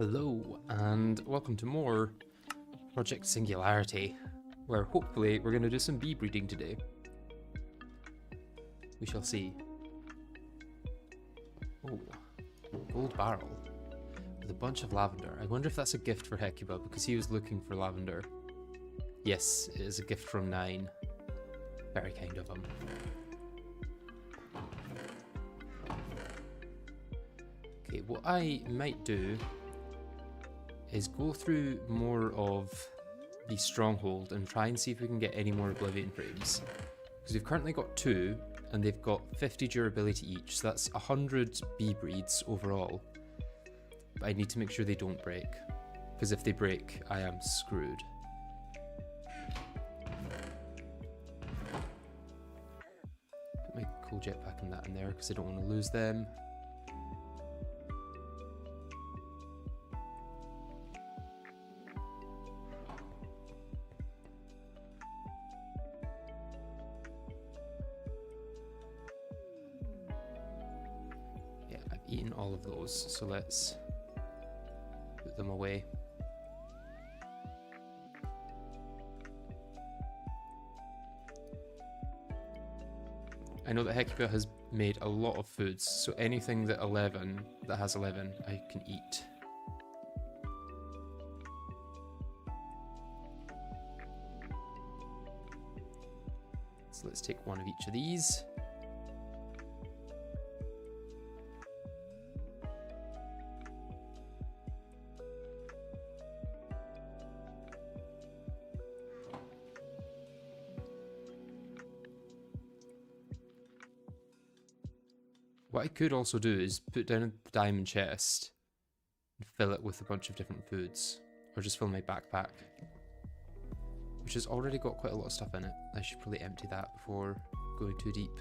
Hello, and welcome to more Project Singularity, where hopefully we're going to do some bee breeding today. We shall see. Oh, gold barrel with a bunch of lavender. I wonder if that's a gift for Hecuba, because he was looking for lavender. Yes, it is a gift from 9. Very kind of him. Okay, what I might do is go through more of the Stronghold and try and see if we can get any more Oblivion frames. Because we've currently got 2, and they've got 50 durability each, so that's 100 bee breeds overall. But I need to make sure they don't break, because if they break, I am screwed. Put my coal jetpack and that in there, because I don't want to lose them. Eaten all of those, so let's put them away. I know that Hecuba has made a lot of foods, so anything that has 11, I can eat. So let's take one of each of these. What I could also do is put down the diamond chest and fill it with a bunch of different foods, or just fill my backpack, which has already got quite a lot of stuff in it. I should probably empty that before going too deep.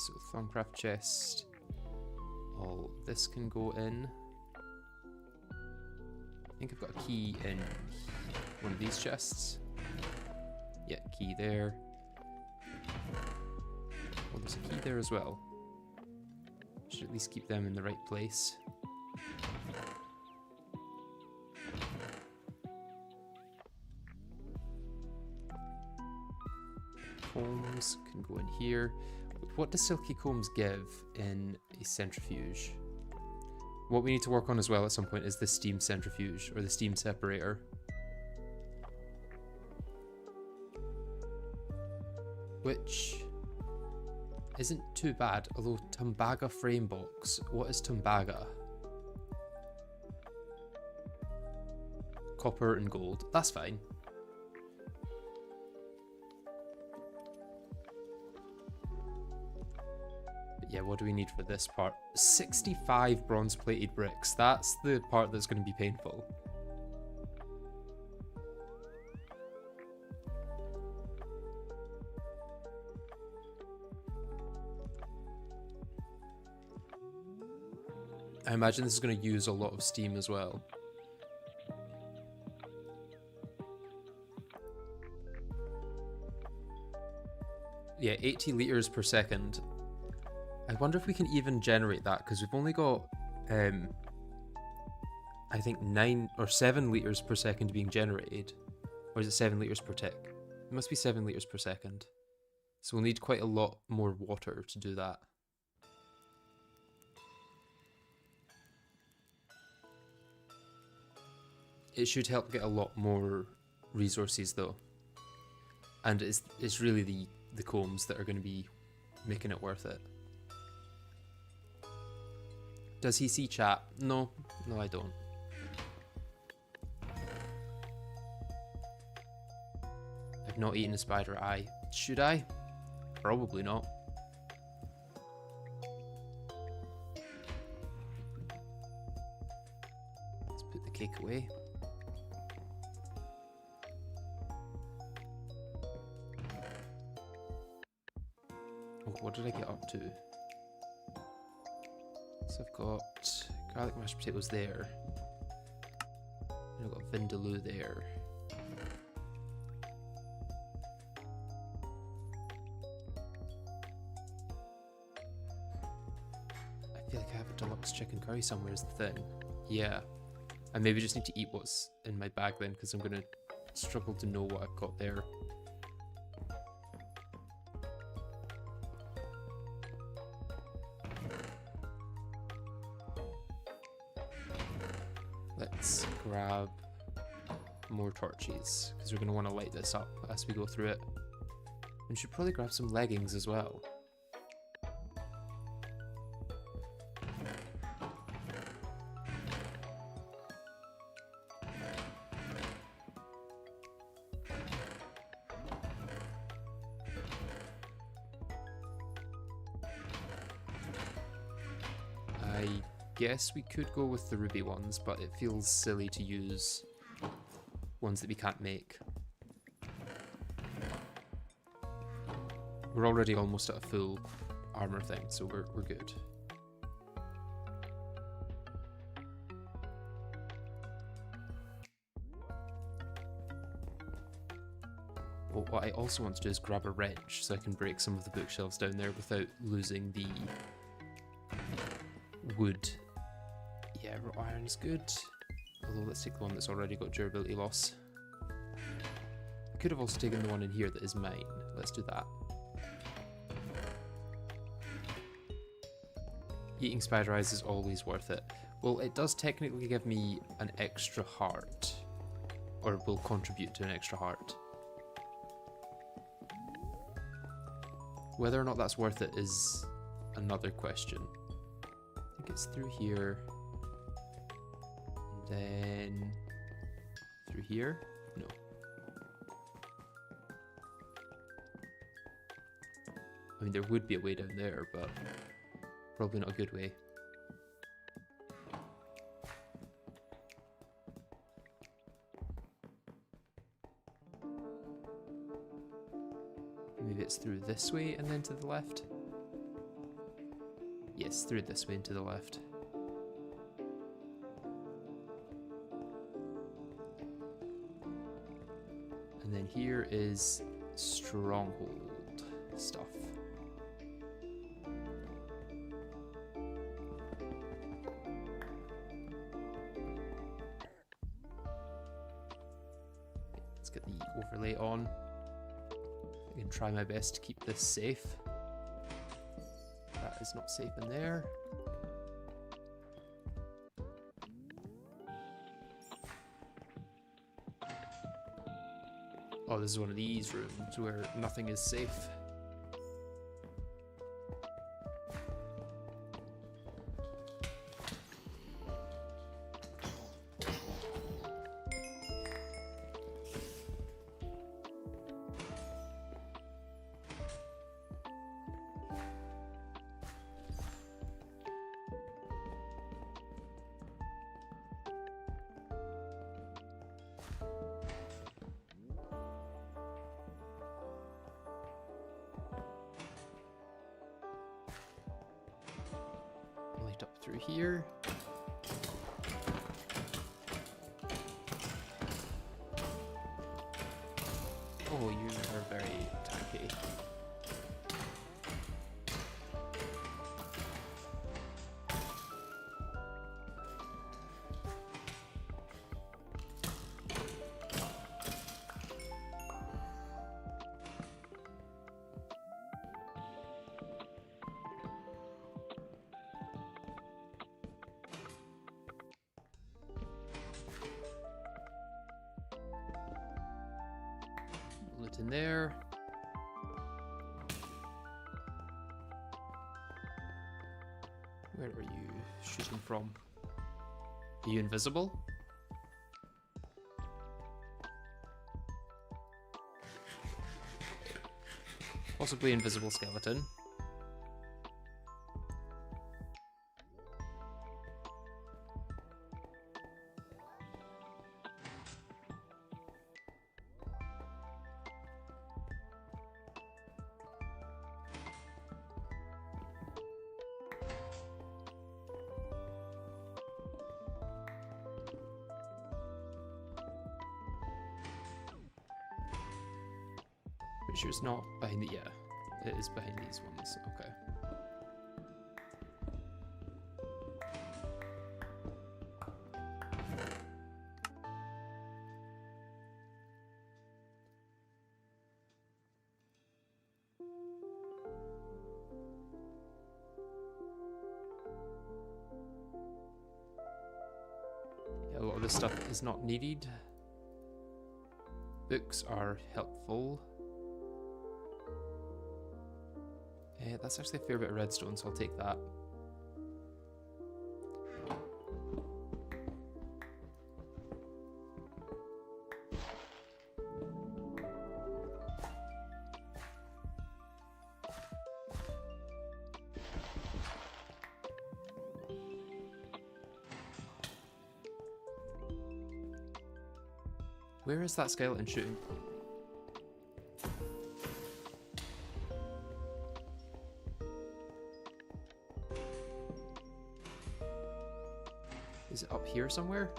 So Thaumcraft chest, all this can go in. I think I've got a key in one of these chests. Yeah, key there. Oh, there's a key there as well. Should at least keep them in the right place. Combs can go in here. What does silky combs give in a centrifuge? What we need to work on as well at some point is the steam centrifuge, or the steam separator. Which isn't too bad, although Tumbaga frame box. What is Tumbaga? Copper and gold. That's fine. Yeah, what do we need for this part? 65 bronze plated bricks. That's the part that's going to be painful. I imagine this is going to use a lot of steam as well. Yeah, 80 liters per second. I wonder if we can even generate that, because we've only got, I think 9 or 7 liters per second being generated. Or is it 7 liters per tick? It must be 7 liters per second. So we'll need quite a lot more water to do that. It should help get a lot more resources though. And it's really the combs that are going to be making it worth it. Does he see chat? No, I don't. I've not eaten a spider eye. Should I? Probably not. Let's put the cake away. Oh, what did I get up to? So I've got garlic mashed potatoes there. Vindaloo there. I feel like I have a deluxe chicken curry somewhere is the thing. Yeah. I maybe just need to eat what's in my bag then, because I'm going to struggle to know what I've got there. Let's grab more torches, because we're going to want to light this up as we go through it. And should probably grab some leggings as well. I guess we could go with the ruby ones, but it feels silly to use ones that we can't make. We're already almost at a full armor thing, so we're good. Well, what I also want to do is grab a wrench so I can break some of the bookshelves down there without losing the wood. Yeah, raw iron's good. Although let's take the one that's already got durability loss. I could have also taken the one in here that is mine. Let's do that. Eating spider eyes is always worth it. Well, it does technically give me an extra heart. Or will contribute to an extra heart. Whether or not that's worth it is another question. I think it's through here. And then through here? No. I mean, there would be a way down there, but probably not a good way. Maybe it's through this way and then to the left? Yes, through this way and to the left. And then here is Stronghold stuff. Let's get the overlay on. I can try my best to keep this safe. That is not safe in there. Oh, this is one of these rooms where nothing is safe. Light up through here. Oh, you are very tacky. Lit in there. Where are you shooting from? Are you invisible? Possibly invisible skeleton. Pretty sure it's not behind the... Yeah, it is behind these ones. Okay. Yeah, a lot of this stuff is not needed. Books are helpful. That's actually a fair bit of redstone, so I'll take that. Where is that skeleton shooting? Is it up here somewhere?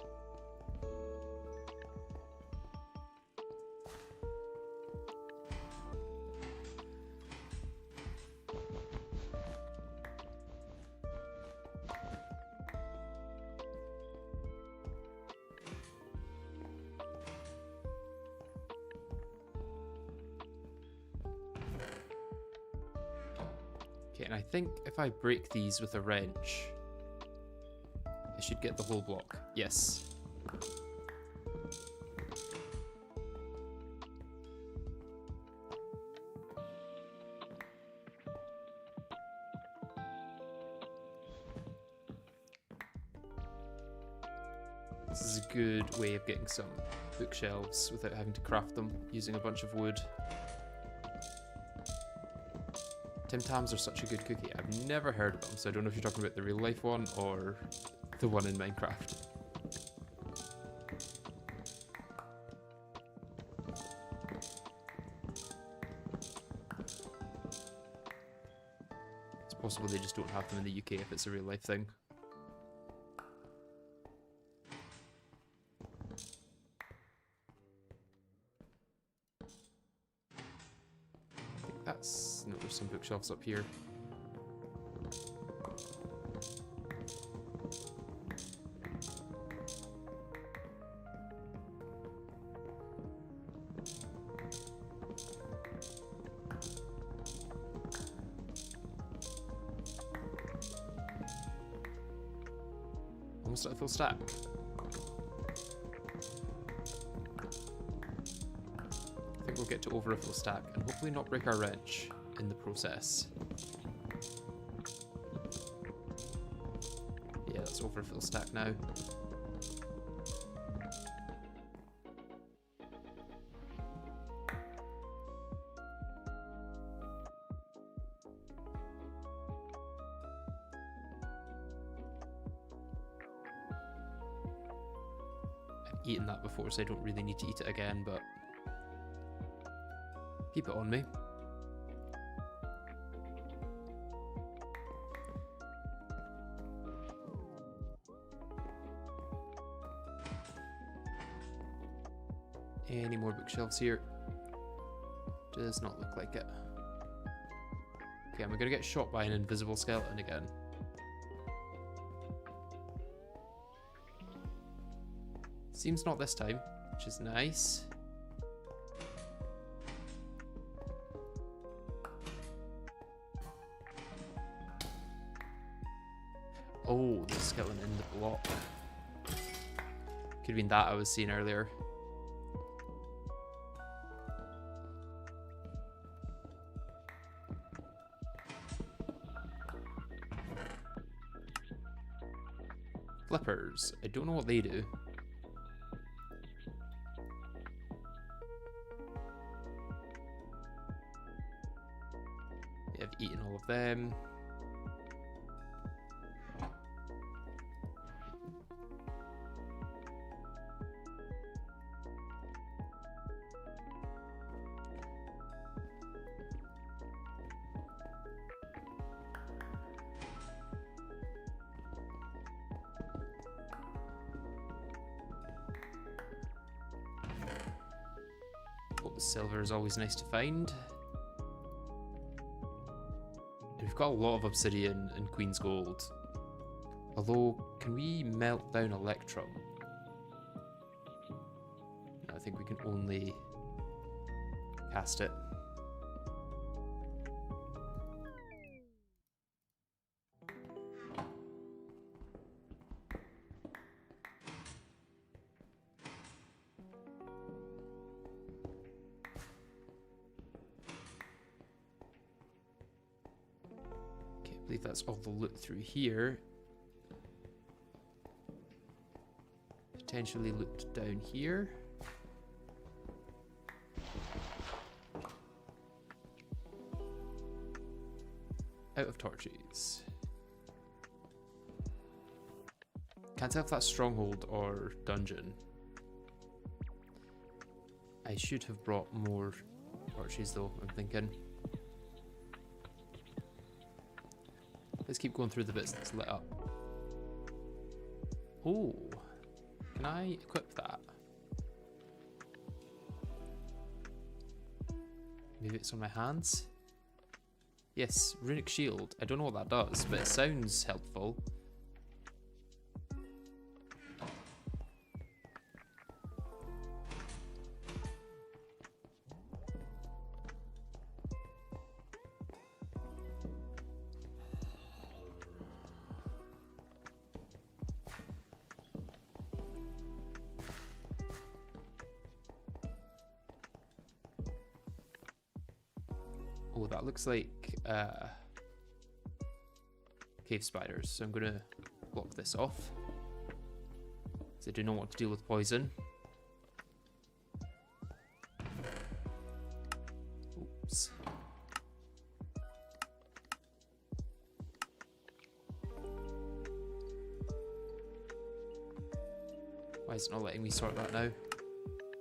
Okay, and I think if I break these with a wrench, I should get the whole block. Yes. This is a good way of getting some bookshelves without having to craft them using a bunch of wood. Tim Tams are such a good cookie. I've never heard of them, so I don't know if you're talking about the real life one or the one in Minecraft. It's possible they just don't have them in the UK if it's a real life thing. I think that's... no, there's some bookshelves up here. Almost at a full stack. I think we'll get to over a full stack and hopefully not break our wrench in the process. Yeah, that's over a full stack now. Eaten that before, so I don't really need to eat it again, but keep it on me. Any more bookshelves here? Does not look like it. Okay, am I gonna get shot by an invisible skeleton again? Seems not this time, which is nice. Oh, the skeleton in the block. Could have been that I was seeing earlier. Flippers. I don't know what they do. I've eaten all of them. Silver is always nice to find. And we've got a lot of obsidian and Queen's Gold. Although, can we melt down Electrum? No, I think we can only cast it. I believe that's all the loot through here. Potentially loot down here. Out of torches. Can't tell if that's Stronghold or Dungeon. I should have brought more torches though, I'm thinking. Let's keep going through the bits that's lit up. Oh, can I equip that? Maybe it's on my hands? Yes, Runic Shield. I don't know what that does, but it sounds helpful. Oh, that looks like cave spiders, so I'm gonna block this off, because I do not want to deal with poison. Oops. Why is it not letting me sort that now?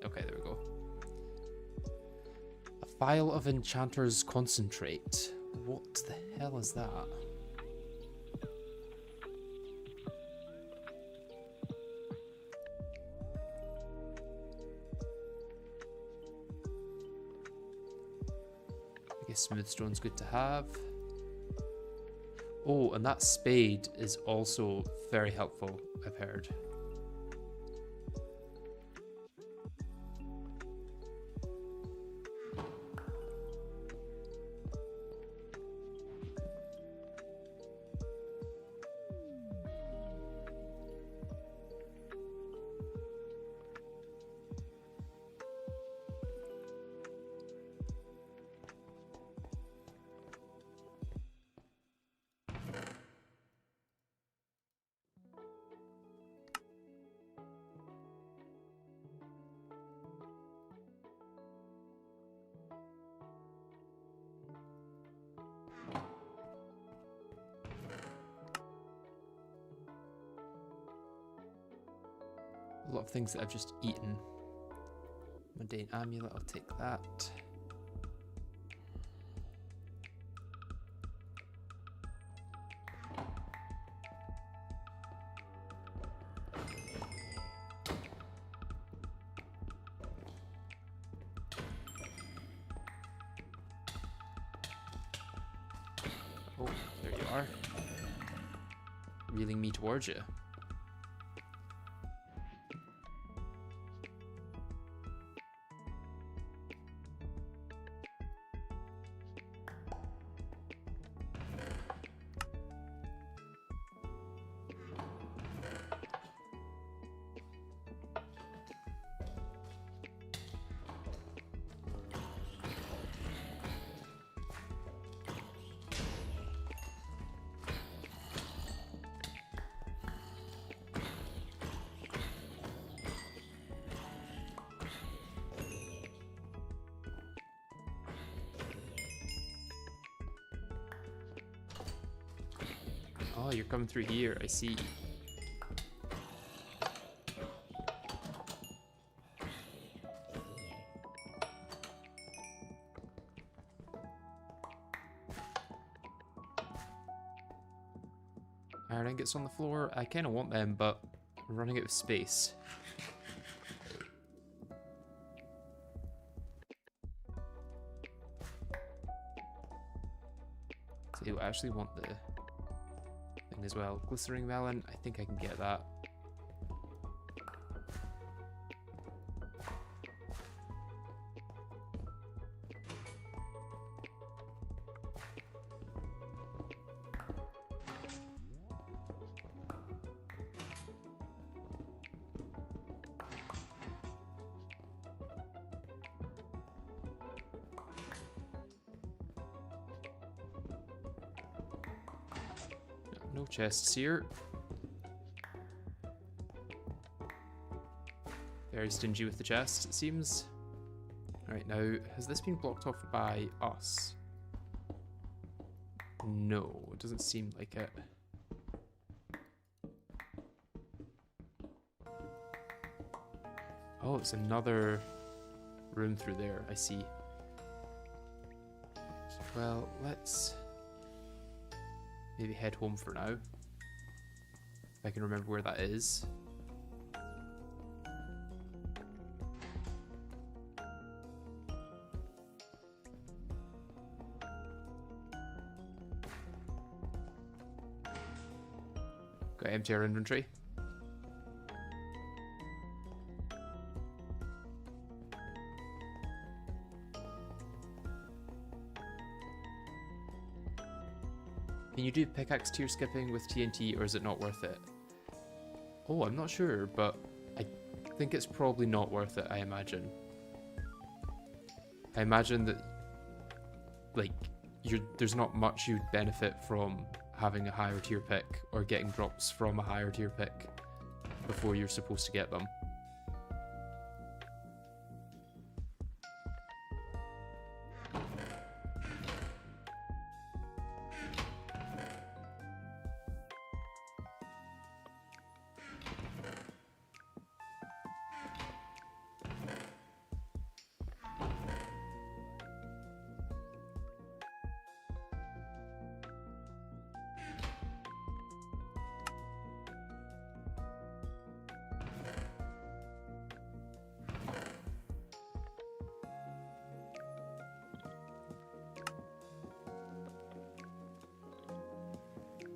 Okay, there we go. A vial of Enchanter's Concentrate. What the hell is that? I guess smooth stone's good to have. Oh, and that spade is also very helpful, I've heard. A lot of things that I've just eaten. Mundane amulet, I'll take that. Oh, there you are. Reeling me towards you. Oh, you're coming through here, I see. Iron ingots on the floor. I kind of want them, but I'm running out of space. Ew, I actually want the thing as well. Glistering melon, I think I can get that. No chests here. Very stingy with the chests, it seems. Alright, now, has this been blocked off by us? No, it doesn't seem like it. Oh, it's another room through there, I see. Well, let's maybe head home for now. If I can remember where that is. Got to empty our inventory. Can you do pickaxe tier skipping with TNT, or is it not worth it? Oh, I'm not sure, but I think it's probably not worth it, I imagine. I imagine that, like, there's not much you'd benefit from having a higher tier pick or getting drops from a higher tier pick before you're supposed to get them.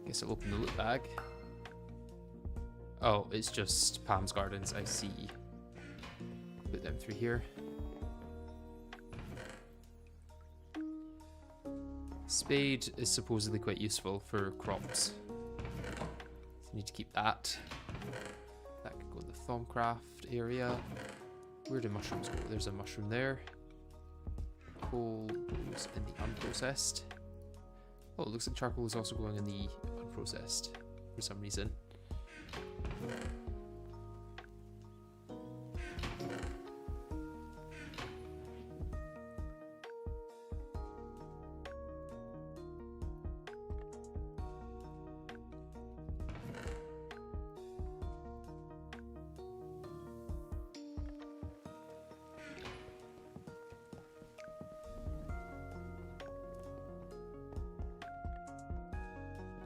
Guess I'll open the loot bag. Oh, it's just Pam's Gardens, I see. Put them through here. Spade is supposedly quite useful for crops. So I need to keep that. That could go in the Thaumcraft area. Where do mushrooms go? There's a mushroom there. Coal goes in the unprocessed. Oh, it looks like charcoal is also going in the unprocessed for some reason.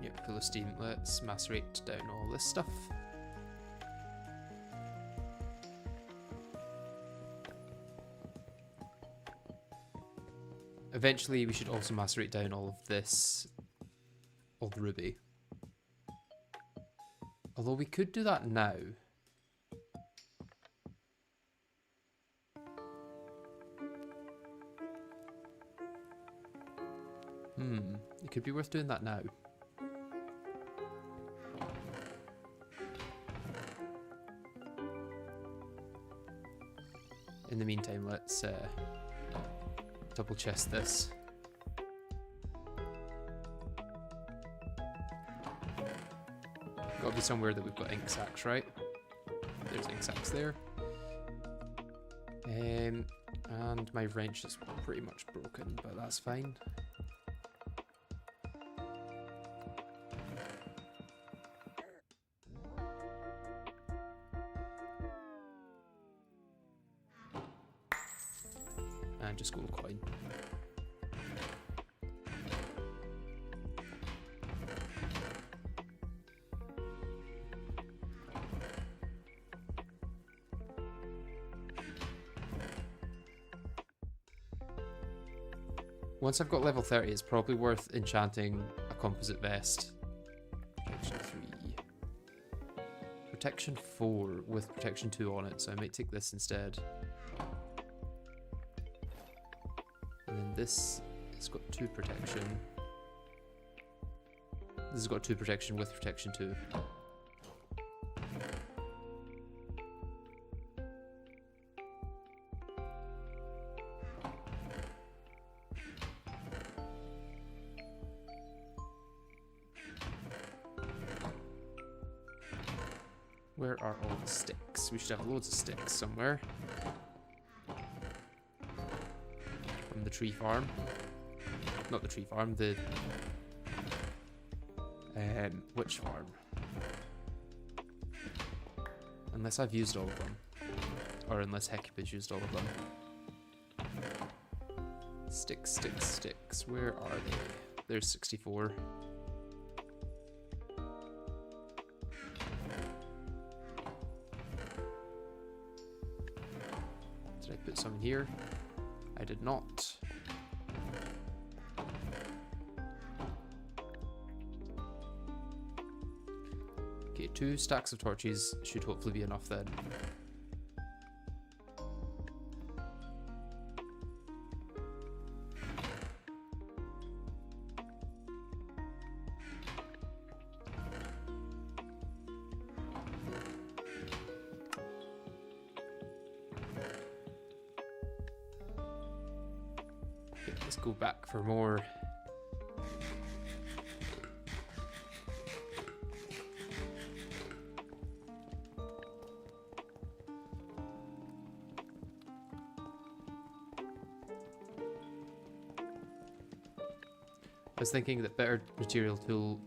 Yep, full of steam. Let's macerate down all this stuff. Eventually we should also macerate down all of this, all the ruby. Although we could do that now. It could be worth doing that now. In the meantime, let's double chest this. Gotta be somewhere that we've got ink sacks, right? There's ink sacks there. And my wrench is pretty much broken, but that's fine. And just gold coin. Once I've got level 30, it's probably worth enchanting a composite vest. Protection 3. Protection 4 with protection 2 on it, so I might take this instead. And then this has got 2 protection. This has got 2 protection with protection 2. Where are all the sticks? We should have loads of sticks somewhere. From the tree farm. Not the tree farm, the... which farm? Unless I've used all of them. Or unless Hecuba's used all of them. Sticks, sticks, sticks. Where are they? There's 64. Did I put some in here? I did not. Okay, 2 stacks of torches should hopefully be enough then. Okay, let's go back for more. I was thinking that better material tool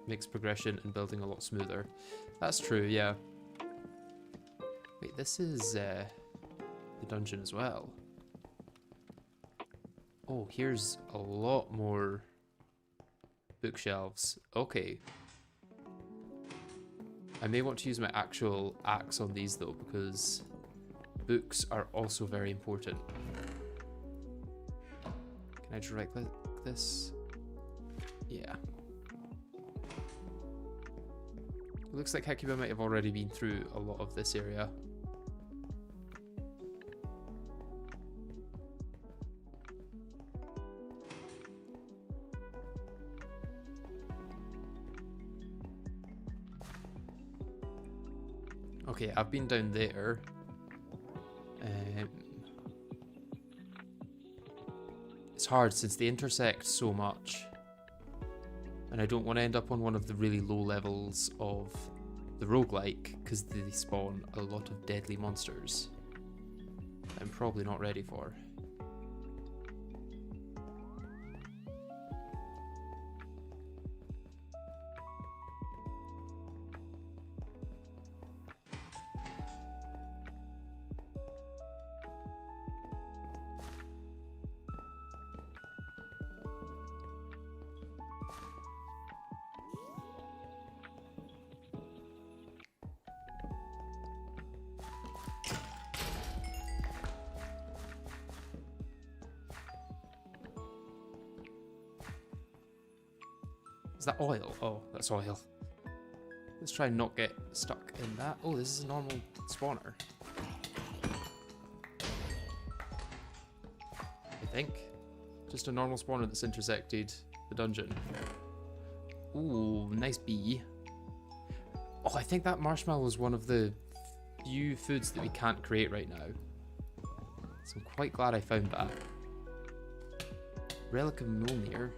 makes progression and building a lot smoother. That's true, yeah. Wait, this is the dungeon as well. Oh, here's a lot more bookshelves. Okay. I may want to use my actual axe on these though, because books are also very important. Can I just right click this? Yeah. It looks like Hecuba might have already been through a lot of this area. Okay, I've been down there. It's hard since they intersect so much. And I don't want to end up on one of the really low levels of the roguelike, because they spawn a lot of deadly monsters I'm probably not ready for. Is that oil? Oh, that's oil. Let's try and not get stuck in that. Oh, this is a normal spawner. I think. Just a normal spawner that's intersected the dungeon. Ooh, nice bee. Oh, I think that marshmallow is one of the few foods that we can't create right now. So I'm quite glad I found that. Relic of Mjolnir.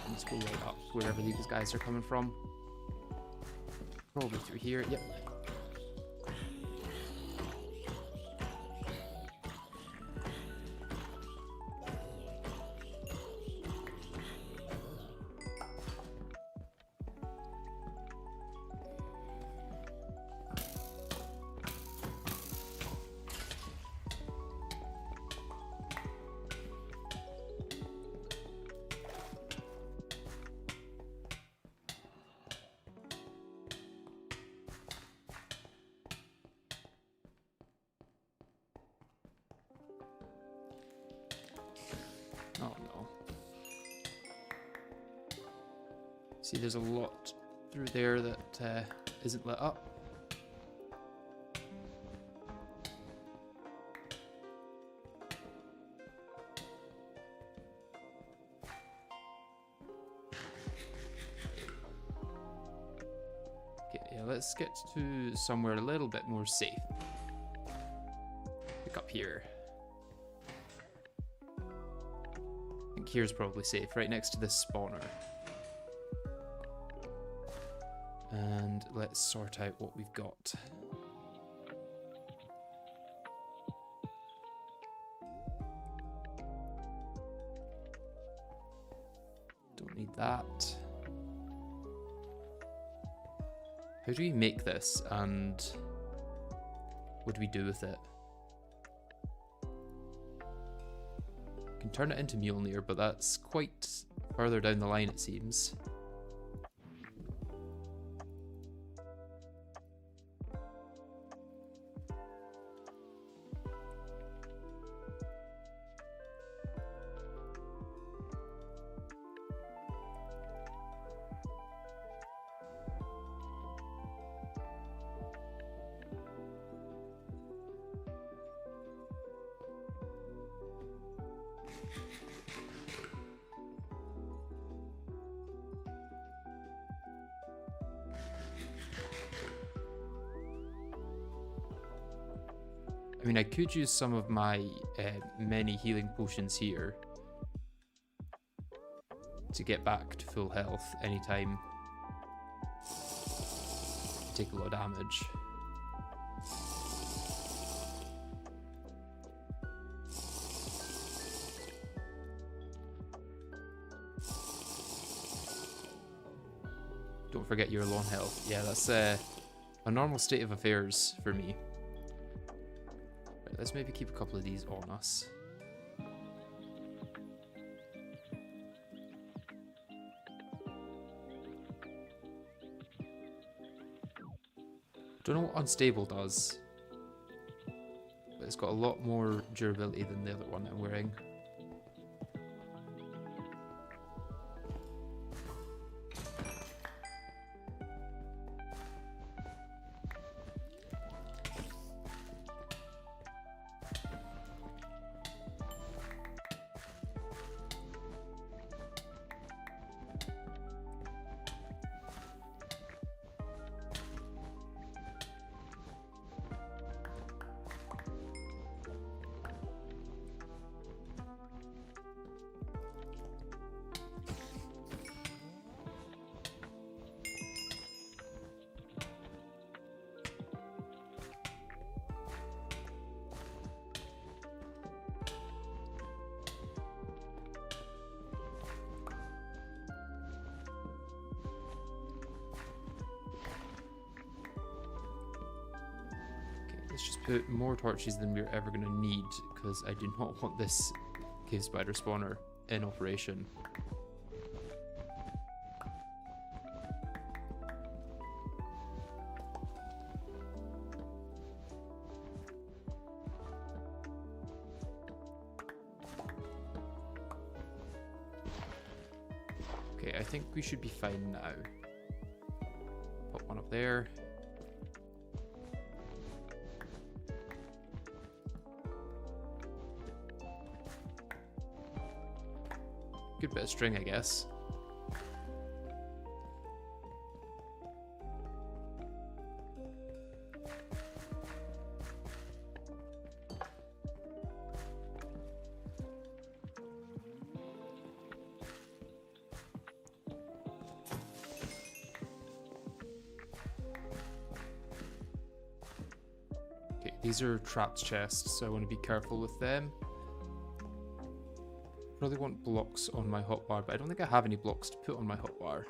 Let's go right up wherever these guys are coming from. Probably through here. Yep. See, there's a lot through there that isn't lit up. Okay, yeah, let's get to somewhere a little bit more safe. Pick up here. I think here's probably safe, right next to this spawner. And let's sort out what we've got. Don't need that. How do we make this, and what do we do with it? Can turn it into Mjolnir, but that's quite further down the line, it seems. I mean, I could use some of my many healing potions here to get back to full health anytime I take a lot of damage. Don't forget your low on health. Yeah, that's a normal state of affairs for me. Let's maybe keep a couple of these on us. Don't know what unstable does, but it's got a lot more durability than the other one I'm wearing. Let's just put more torches than we're ever going to need, because I do not want this cave spider spawner in operation. Okay, I think we should be fine now. Put one up there. Good bit of string, I guess. Okay, these are trapped chests, so I want to be careful with them. Really want blocks on my hotbar, but I don't think I have any blocks to put on my hotbar.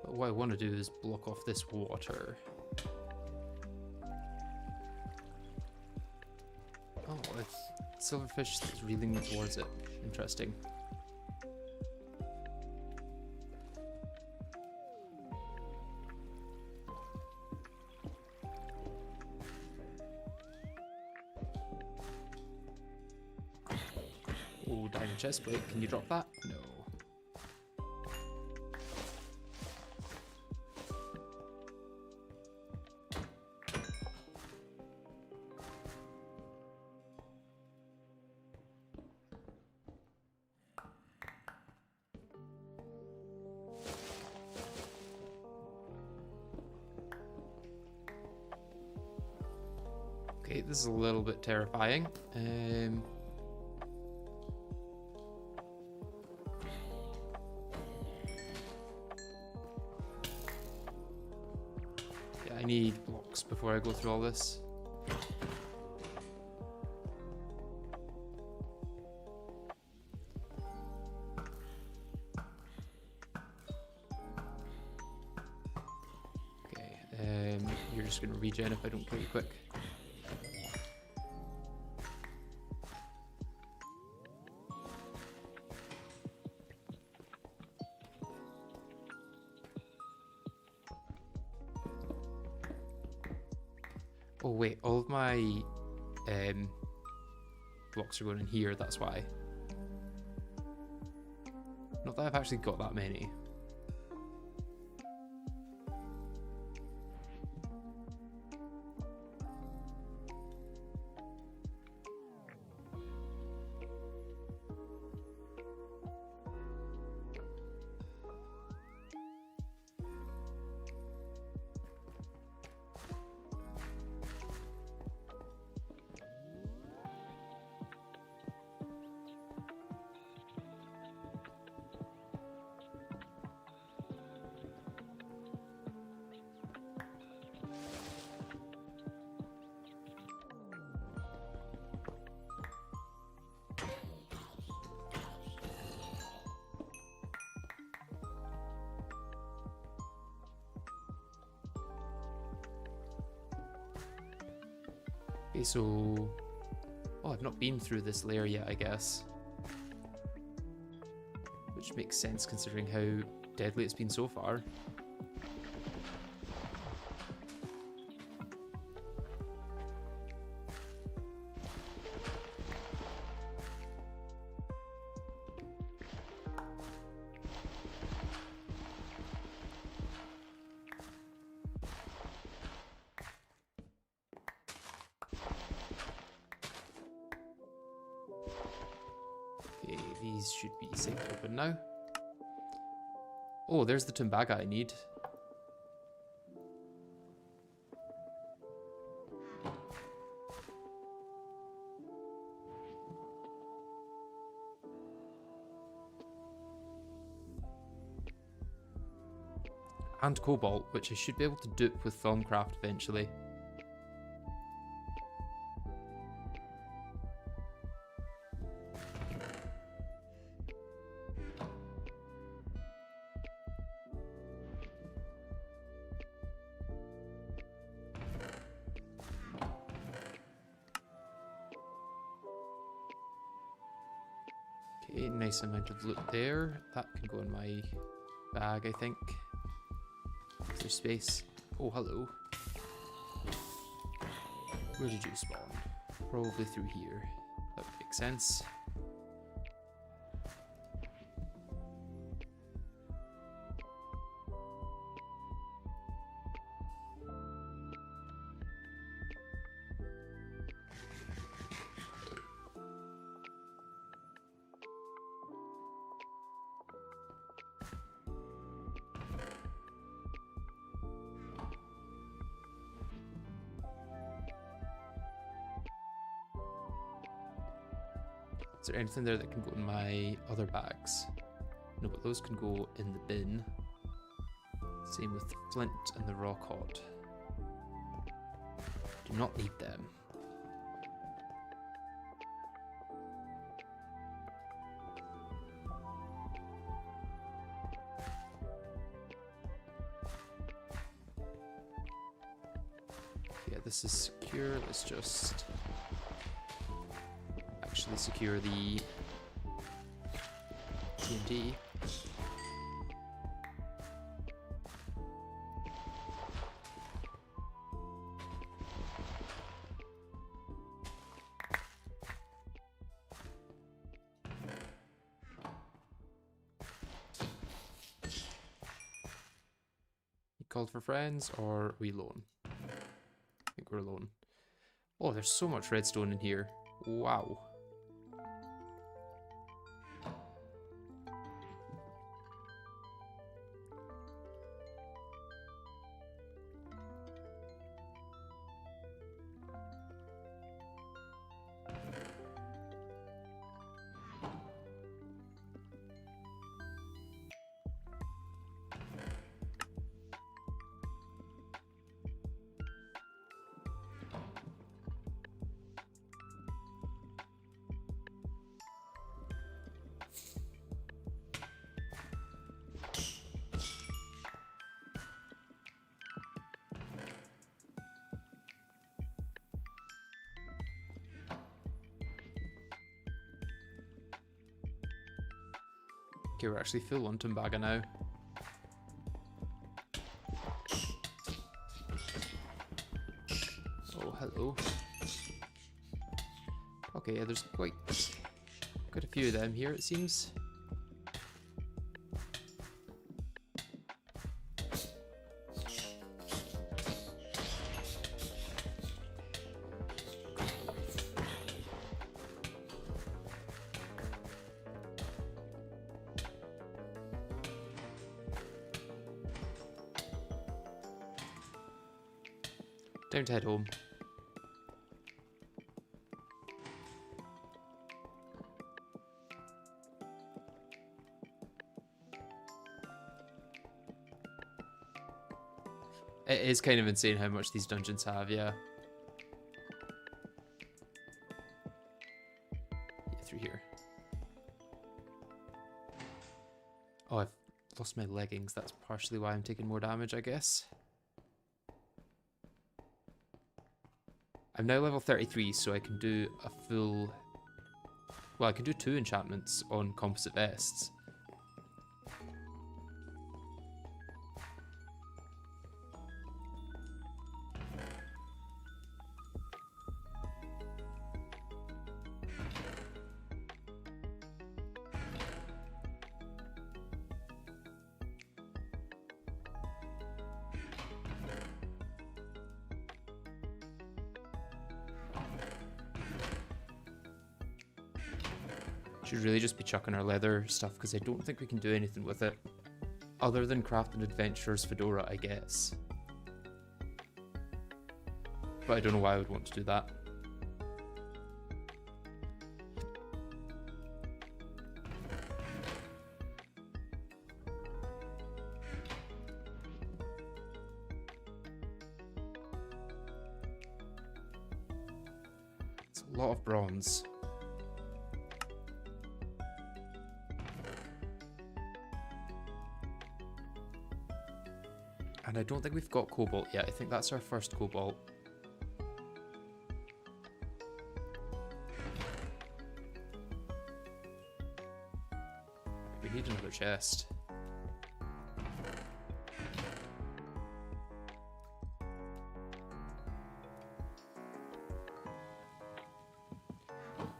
But what I want to do is block off this water. Oh, it's silverfish that's reeling towards it. Interesting. chest plate. Can you drop that? No. Okay, this is a little bit terrifying. Yeah, I need blocks before I go through all this. Okay, you're just gonna regen if I don't kill you quick. Oh wait, all of my blocks are going in here, that's why. Not that I've actually got that many. Okay, so... Oh, I've not been through this layer yet, I guess. Which makes sense considering how deadly it's been so far. Okay, these should be safe to open now. Oh, there's the Tumbaga I need. And Cobalt, which I should be able to dupe with Thaumcraft eventually. Okay, nice amount of loot there. That can go in my bag, I think. Is there space? Oh, hello. Where did you spawn? Probably through here. That would make sense. Is there anything there that can go in my other bags? No, but those can go in the bin. Same with the flint and the rock hot. Do not need them. Yeah, this is secure. Let's just actually secure the TNT. called for friends, or are we alone? I think we're alone. Oh, there's so much redstone in here. Wow. Okay, we're actually full on Tumbaga now. Oh, hello. Okay, yeah, there's quite a few of them here, it seems. Time to head home. It is kind of insane how much these dungeons have, yeah. Get through here. Oh, I've lost my leggings. That's partially why I'm taking more damage, I guess. I'm now level 33, so I can do a full... Well, I can do 2 enchantments on composite vests. Should really just be chucking our leather stuff because I don't think we can do anything with it. Other than craft an adventurer's fedora, I guess. But I don't know why I would want to do that. It's a lot of bronze. And I don't think we've got cobalt yet. I think that's our first cobalt. We need another chest.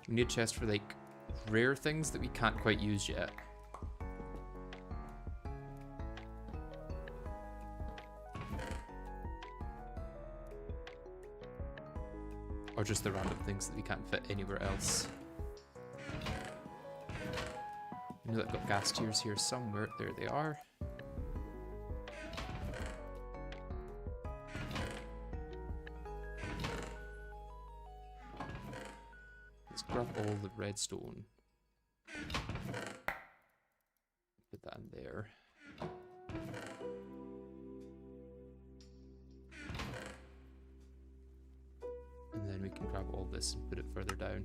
We need a chest for like rare things that we can't quite use yet. Or just the random things that we can't fit anywhere else. I know that I've got gas tiers here somewhere. There they are. Let's grab all the redstone. Put that in there. And then we can grab all this and put it further down.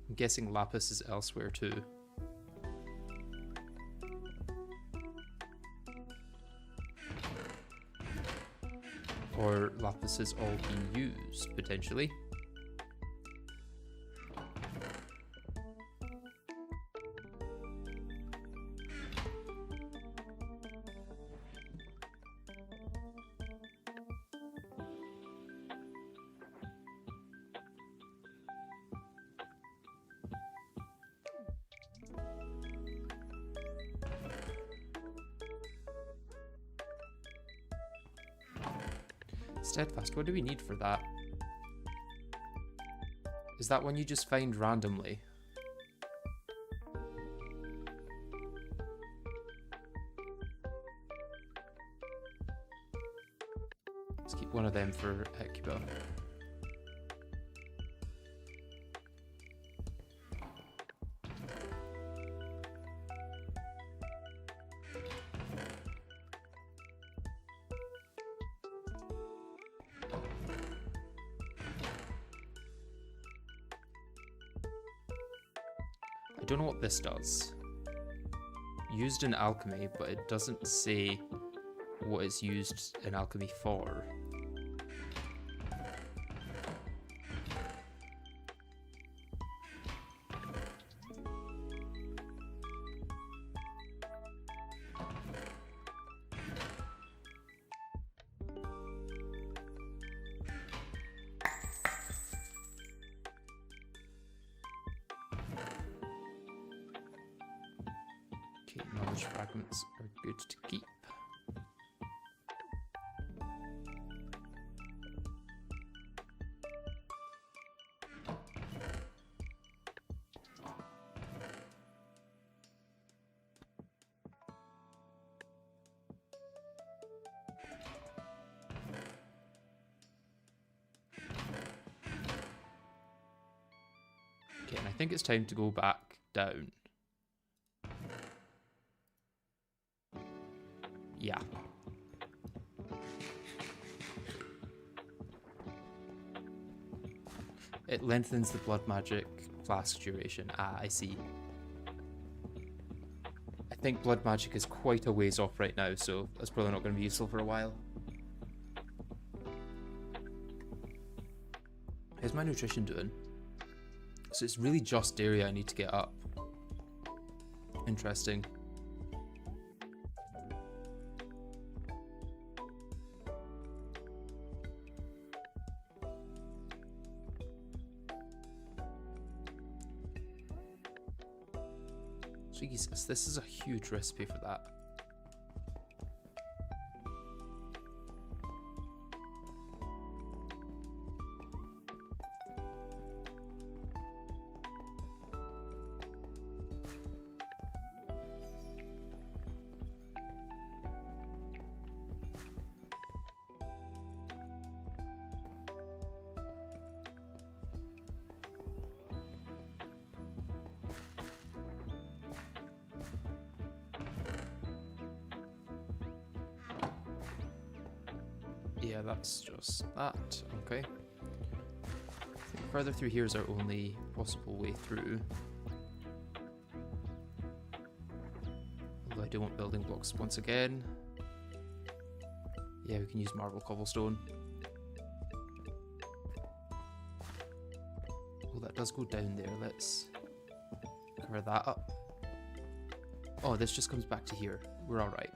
I'm guessing lapis is elsewhere too. Or lapis is all being used, potentially. Steadfast, what do we need for that? Is that one you just find randomly? Let's keep one of them for Hecuba. I don't know what this does. Used in alchemy, but it doesn't say what it's used in alchemy for. Okay, knowledge fragments are good to keep. Okay, and I think it's time to go back down. Yeah. It lengthens the blood magic flask duration. Ah, I see. I think blood magic is quite a ways off right now, so that's probably not going to be useful for a while. How's my nutrition doing? So it's really just dairy I need to get up. Interesting. Jesus, this is a huge recipe for that. Yeah, that's just that. Okay. I think further through here is our only possible way through. Although I do want building blocks once again. Yeah, we can use marble cobblestone. Oh, that does go down there. Let's cover that up. Oh, this just comes back to here. We're alright.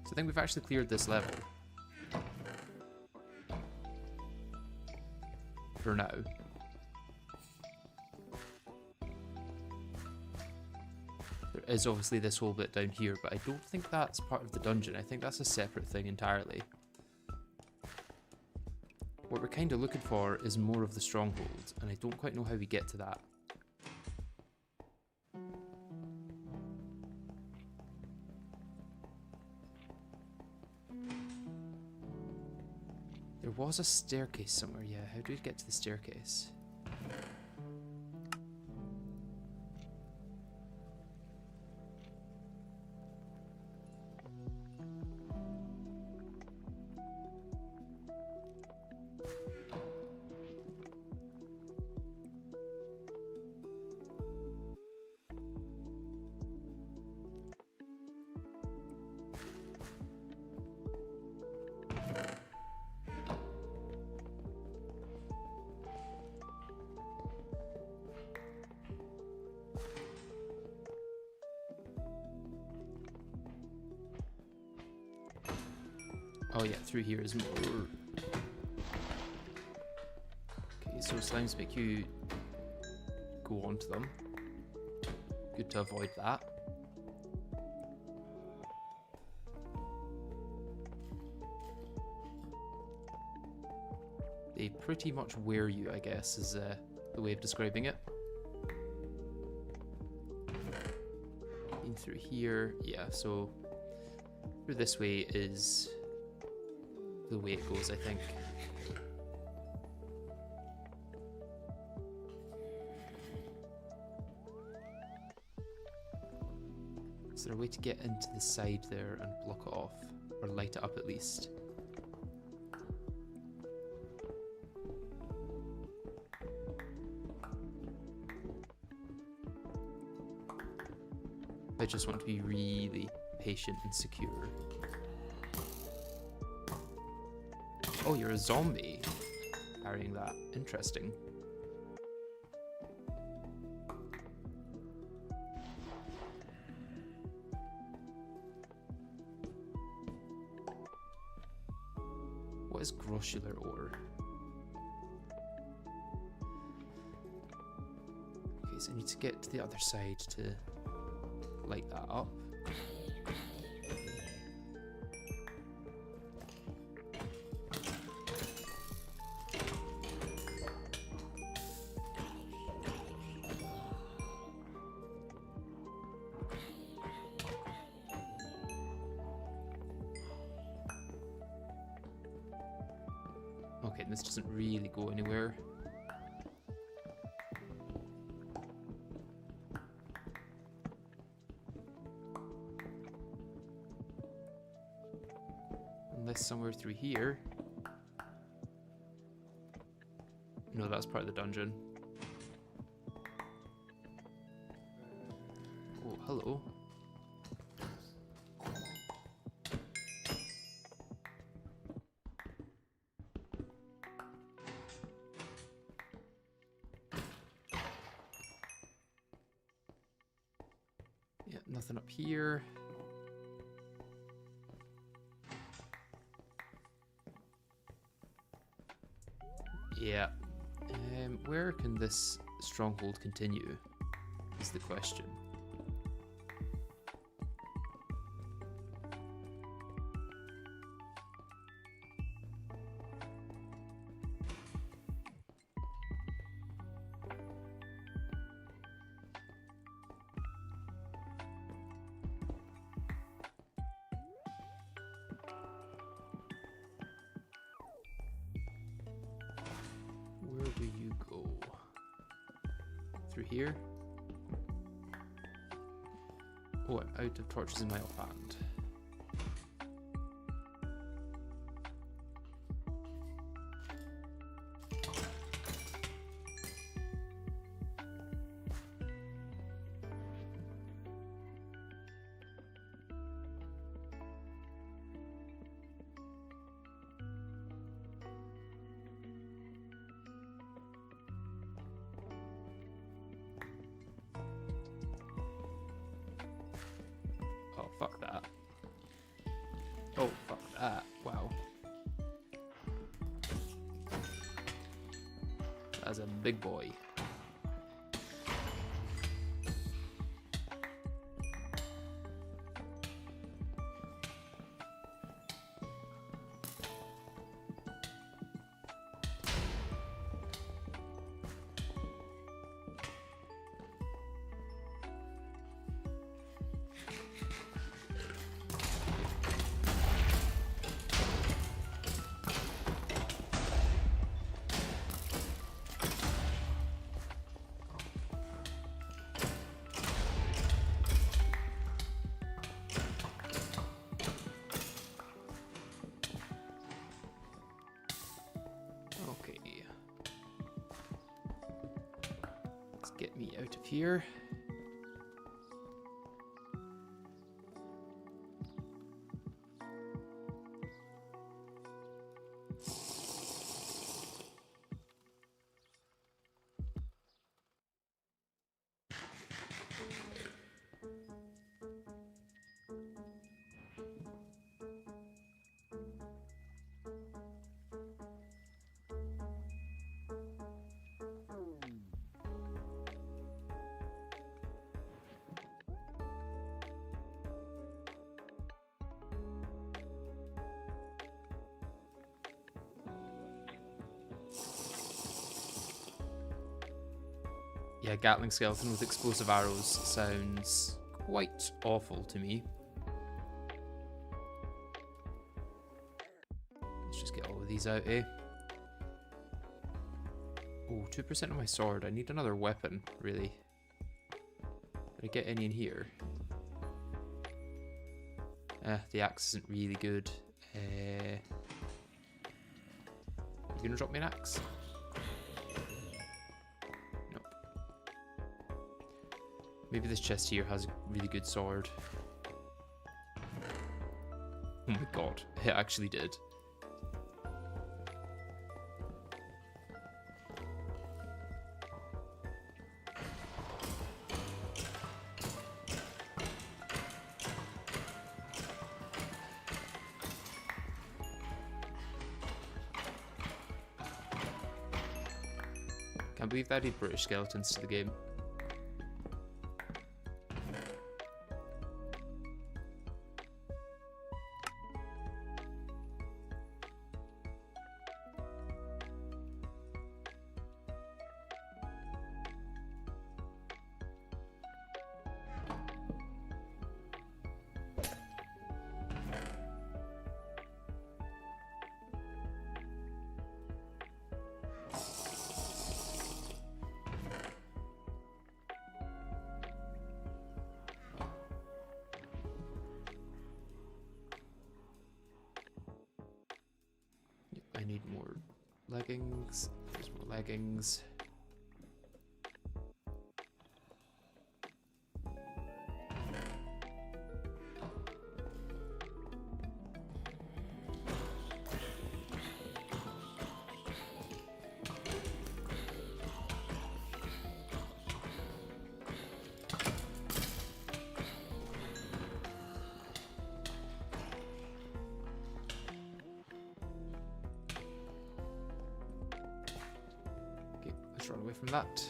I think we've actually cleared this level. For now. There is obviously this whole bit down here, but I don't think that's part of the dungeon. I think that's a separate thing entirely. What we're kind of looking for is more of the Stronghold, and I don't quite know how we get to that. There was a staircase somewhere, yeah. How do we get to the staircase? Oh yeah, through here is more. so slimes make you go onto them. Good to avoid that. They pretty much wear you, I guess, is the way of describing it. In through here, yeah, so through this way is the way it goes, I think. Is there a way to get into the side there and block it off? Or light it up at least? I just want to be really patient and secure. Oh, you're a zombie carrying that. Interesting. What is grossular ore? Okay, so I need to get to the other side to light that up. Okay, this doesn't really go anywhere. Unless somewhere through here. No, that's part of the dungeon. Oh, hello. Yeah, nothing up here. Yeah. Where can this stronghold continue is the question. Where do you go? Through here? Oh, I'm out of torches in my offhand. Oh, fuck that. Oh, fuck that. Wow. That's a big boy. Get me out of here. Yeah, Gatling skeleton with explosive arrows sounds quite awful to me. Let's just get all of these out, eh? Oh, 2% of my sword. I need another weapon, really. Did I get any in here? The axe isn't really good. You gonna drop me an axe? Nope. Maybe this chest here has a really good sword. Oh my god, it actually did. Can't believe they added British skeletons to the game. I need more leggings. There's more leggings. Let's run away from that.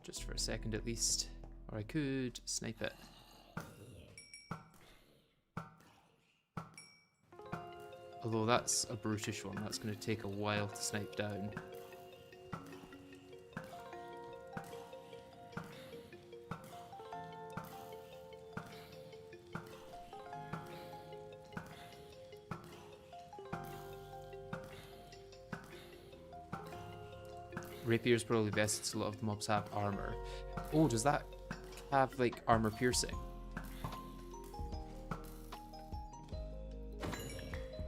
Just for a second at least. Or I could snipe it. Although that's a brutish one, that's going to take a while to snipe down. Rapier's probably best since a lot of mobs have armor. Oh, does that have like armor piercing?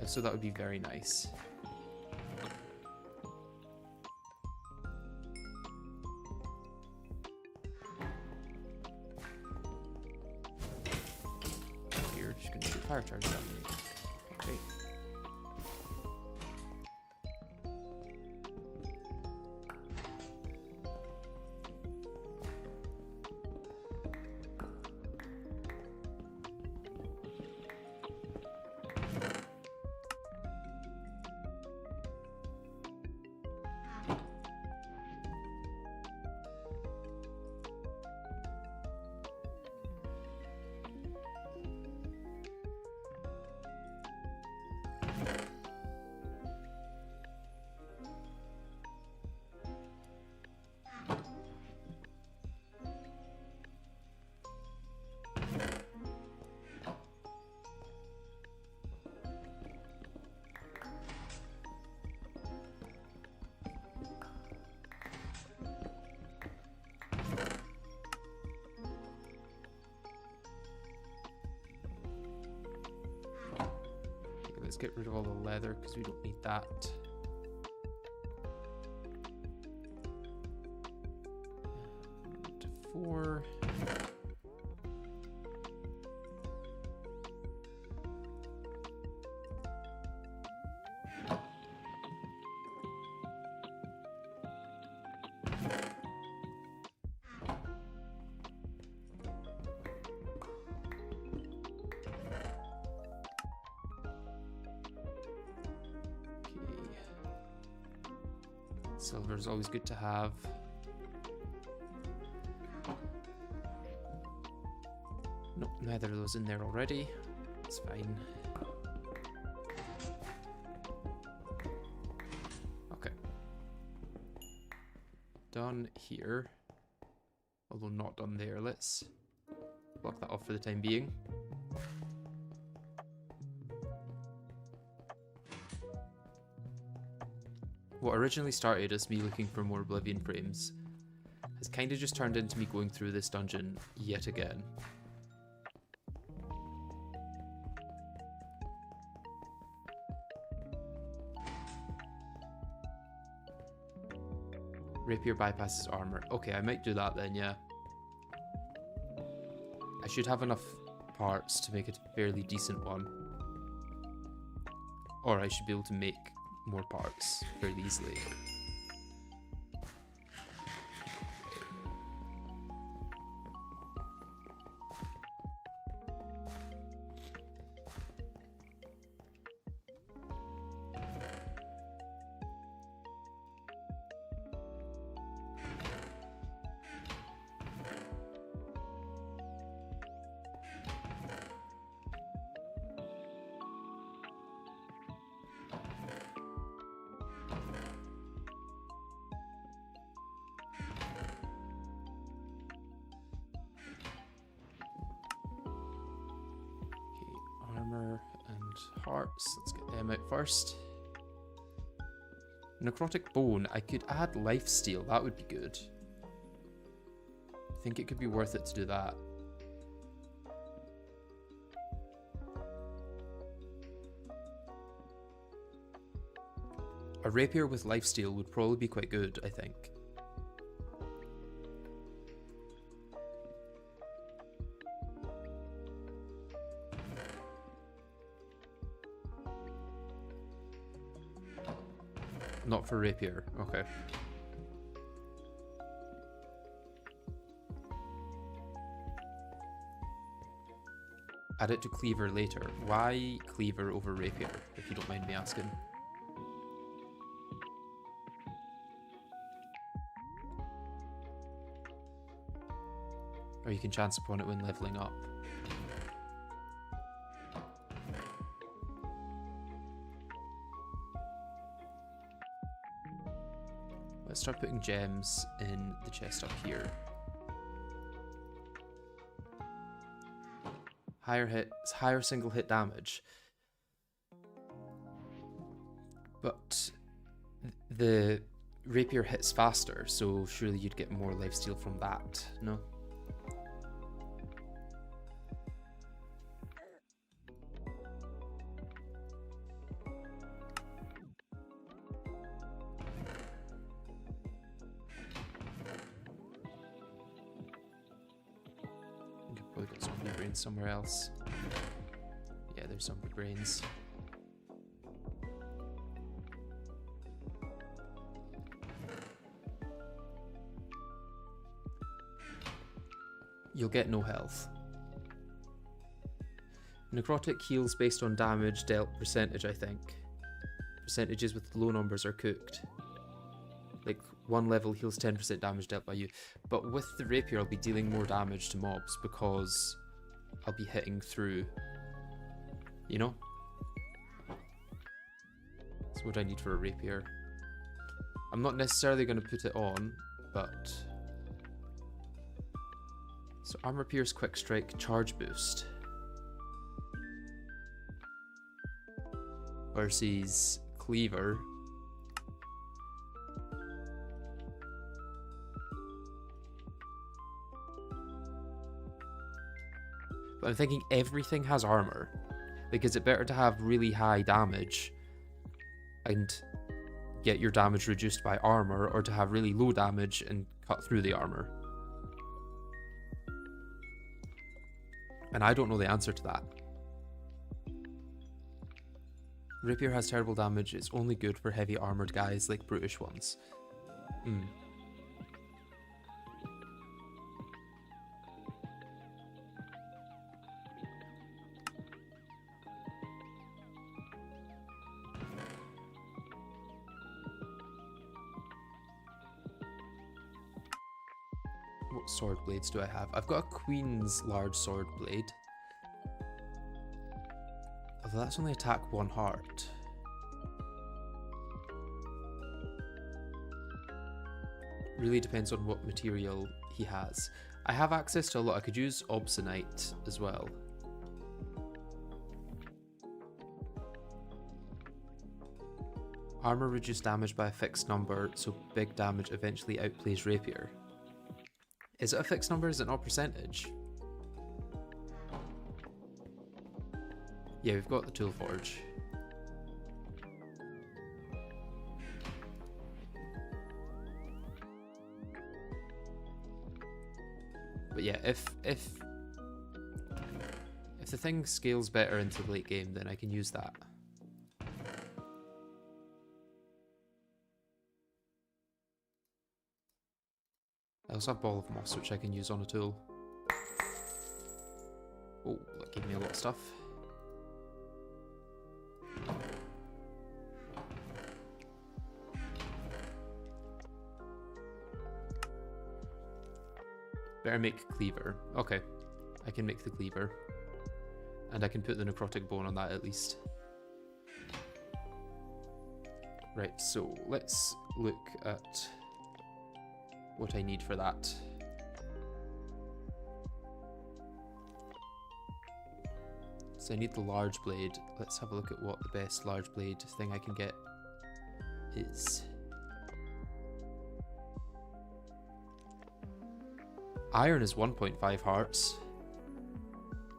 If so, that would be very nice. You're just gonna shoot fire charges at me. Okay. Let's get rid of all the leather because we don't need that. To 4. Silver is always good to have. Nope, neither of those in there already. It's fine. done here. Although not done there. Let's block that off for the time being. What originally started as me looking for more Oblivion frames has kind of just turned into me going through this dungeon yet again. Rapier bypasses armor. Okay, I might do that then, yeah. I should have enough parts to make it a fairly decent one. Or I should be able to make more parts fairly easily. Armor and hearts. Let's get them out first. Necrotic bone. I could add lifesteal. That would be good. I think it could be worth it to do that. A rapier with lifesteal would probably be quite good, I think. Not for rapier, okay. Add it to cleaver later. Why cleaver over rapier, if you don't mind me asking? Or you can chance upon it when leveling up. Let's start putting gems in the chest up here. Higher single hit damage. But the rapier hits faster, so surely you'd get more lifesteal from that, no? Probably got zombie brains somewhere else. Yeah, there's zombie brains. You'll get no health. Necrotic heals based on damage dealt percentage, I think. Percentages with low numbers are cooked. Like, one level heals 10% damage dealt by you. But with the rapier, I'll be dealing more damage to mobs because I'll be hitting through. You know? That's what I need for a rapier. I'm not necessarily going to put it on, but... So, armor pierce, quick strike, charge boost. Versus cleaver. But I'm thinking everything has armor. Like, is it better to have really high damage and get your damage reduced by armor, or to have really low damage and cut through the armor? And I don't know the answer to that. Rapier has terrible damage. It's only good for heavy armored guys like brutish ones. What sword blades do I have? I've got a Queen's large sword blade. Although that's only attack 1 heart. Really depends on what material he has. I have access to a lot. I could use obsidianite as well. Armor reduced damage by a fixed number, so big damage eventually outplays rapier. Is it a fixed number? Is it not percentage? Yeah, we've got the tool forge. But yeah, if the thing scales better into the late game, then I can use that. I also have Ball of Moss, which I can use on a tool. Oh, that gave me a lot of stuff. Better make cleaver. Okay, I can make the cleaver. And I can put the necrotic bone on that at least. Right, so let's look at what I need for that. So I need the large blade. Let's have a look at what the best large blade thing I can get is. Iron is 1.5 hearts.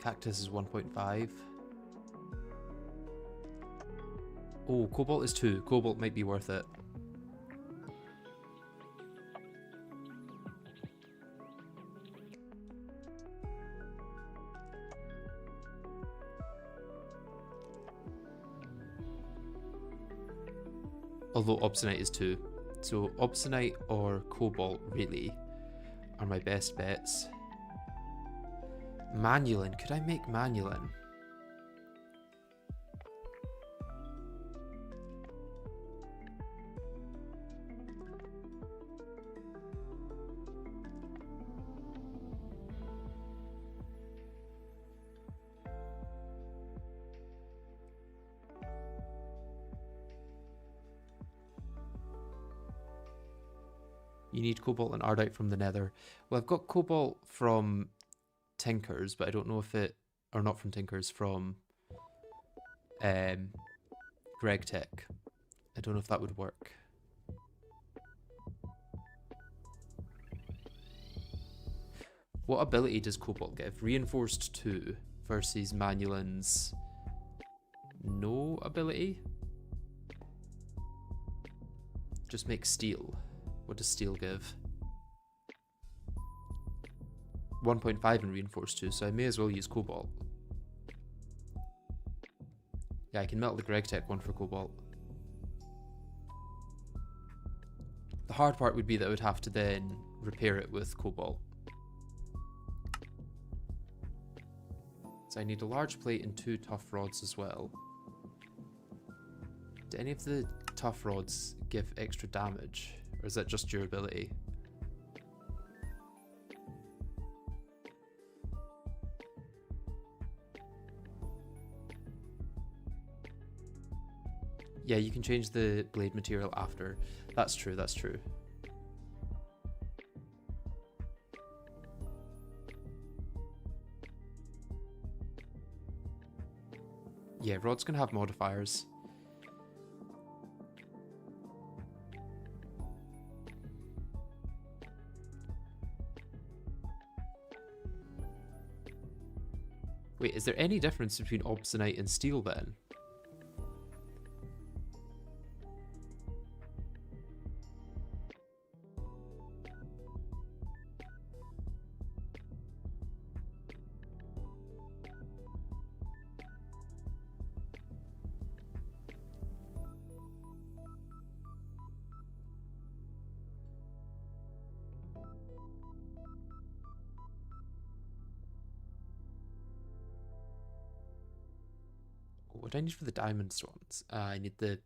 Cactus is 1.5. Oh, cobalt is 2. Cobalt might be worth it. Although obsidianite is 2. So obsidianite or cobalt really are my best bets. Manulin. Could I make manulin? You need cobalt and ardite from the nether. Well, I've got cobalt from Tinkers, but I don't know if it... Or not from Tinkers, from GregTech. I don't know if that would work. What ability does cobalt give? Reinforced 2 versus Manulin's no ability? Just make steel. What does steel give? 1.5 in reinforced 2, so I may as well use cobalt. Yeah, I can melt the GregTech one for cobalt. The hard part would be that I would have to then repair it with cobalt. So I need a large plate and 2 tough rods as well. Do any of the tough rods give extra damage? Or is that just durability? Yeah, you can change the blade material after. That's true, that's true. Yeah, rods can have modifiers. Wait, is there any difference between obsidianite and steel then? What do I need for the diamond ones? I need the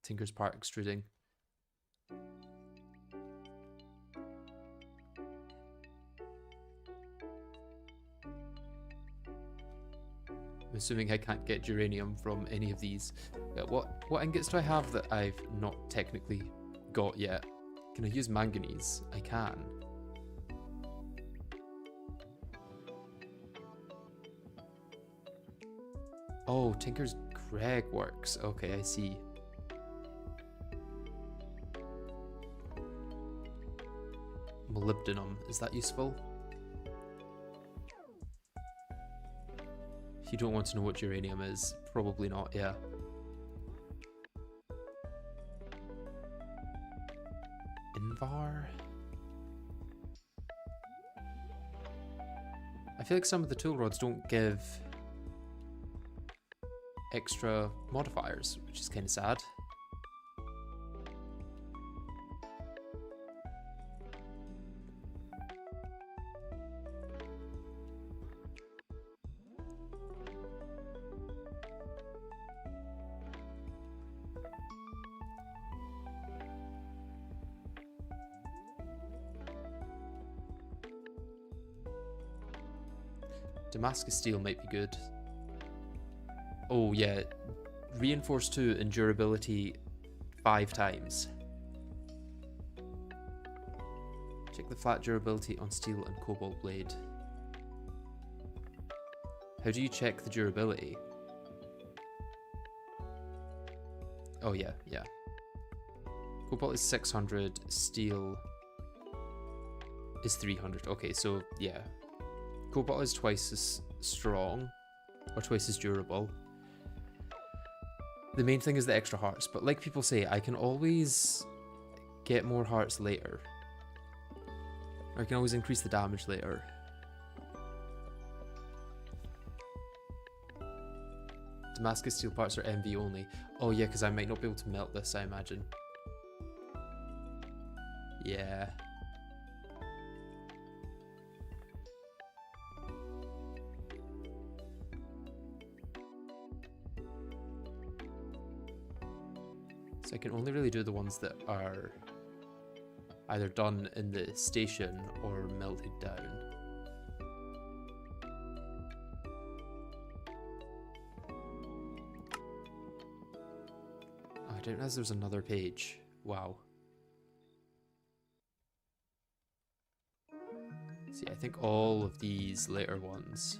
Tinker's part extruding. I'm assuming I can't get uranium from any of these. What ingots do I have that I've not technically got yet? Can I use manganese? I can. Oh, Tinker's Greg works. Okay, I see. Molybdenum, is that useful? If you don't want to know what uranium is, probably not, yeah. Invar? I feel like some of the tool rods don't give extra modifiers, which is kind of sad. Damascus steel might be good. Oh yeah, reinforced 2 and durability 5 times. Check the flat durability on steel and cobalt blade. How do you check the durability? Oh yeah, yeah. Cobalt is 600, steel is 300. Okay, so yeah. Cobalt is twice as strong, or twice as durable. The main thing is the extra hearts, but like people say, I can always get more hearts later. Or I can always increase the damage later. Damascus steel parts are MV only. Oh yeah, because I might not be able to melt this, I imagine. Yeah. So I can only really do the ones that are either done in the station or melted down. Oh, I didn't realize there was another page. Wow. See, I think all of these later ones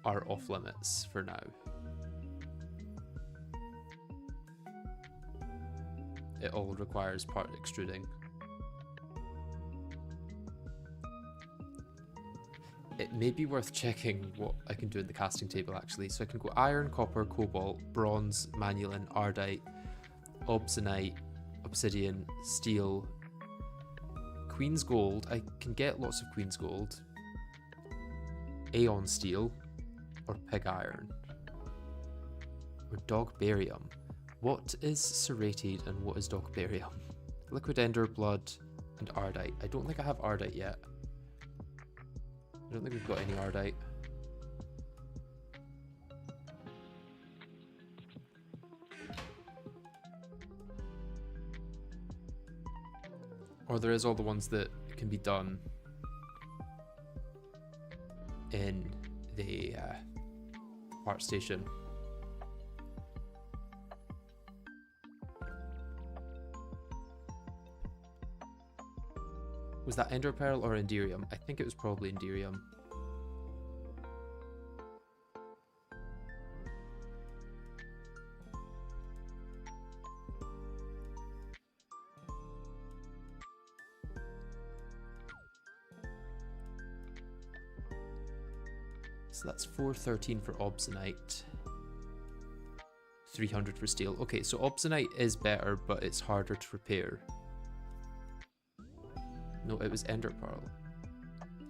are off limits for now. It all requires part extruding. It may be worth checking what I can do in the casting table actually. So I can go iron, copper, cobalt, bronze, manulin, ardite, obsidianite, obsidian, steel, queen's gold. I can get lots of queen's gold, aeon steel, or pig iron, or dog barium. What is serrated and what is dog barium? Liquid ender, blood, and ardite. I don't think I have ardite yet. I don't think we've got any ardite. Or there is all the ones that can be done in the art station. Was that ender pearl or enderium? I think it was probably enderium. So that's 413 for obsidianite, 300 for steel. Okay, so obsidianite is better, but it's harder to repair. No, it was ender pearl.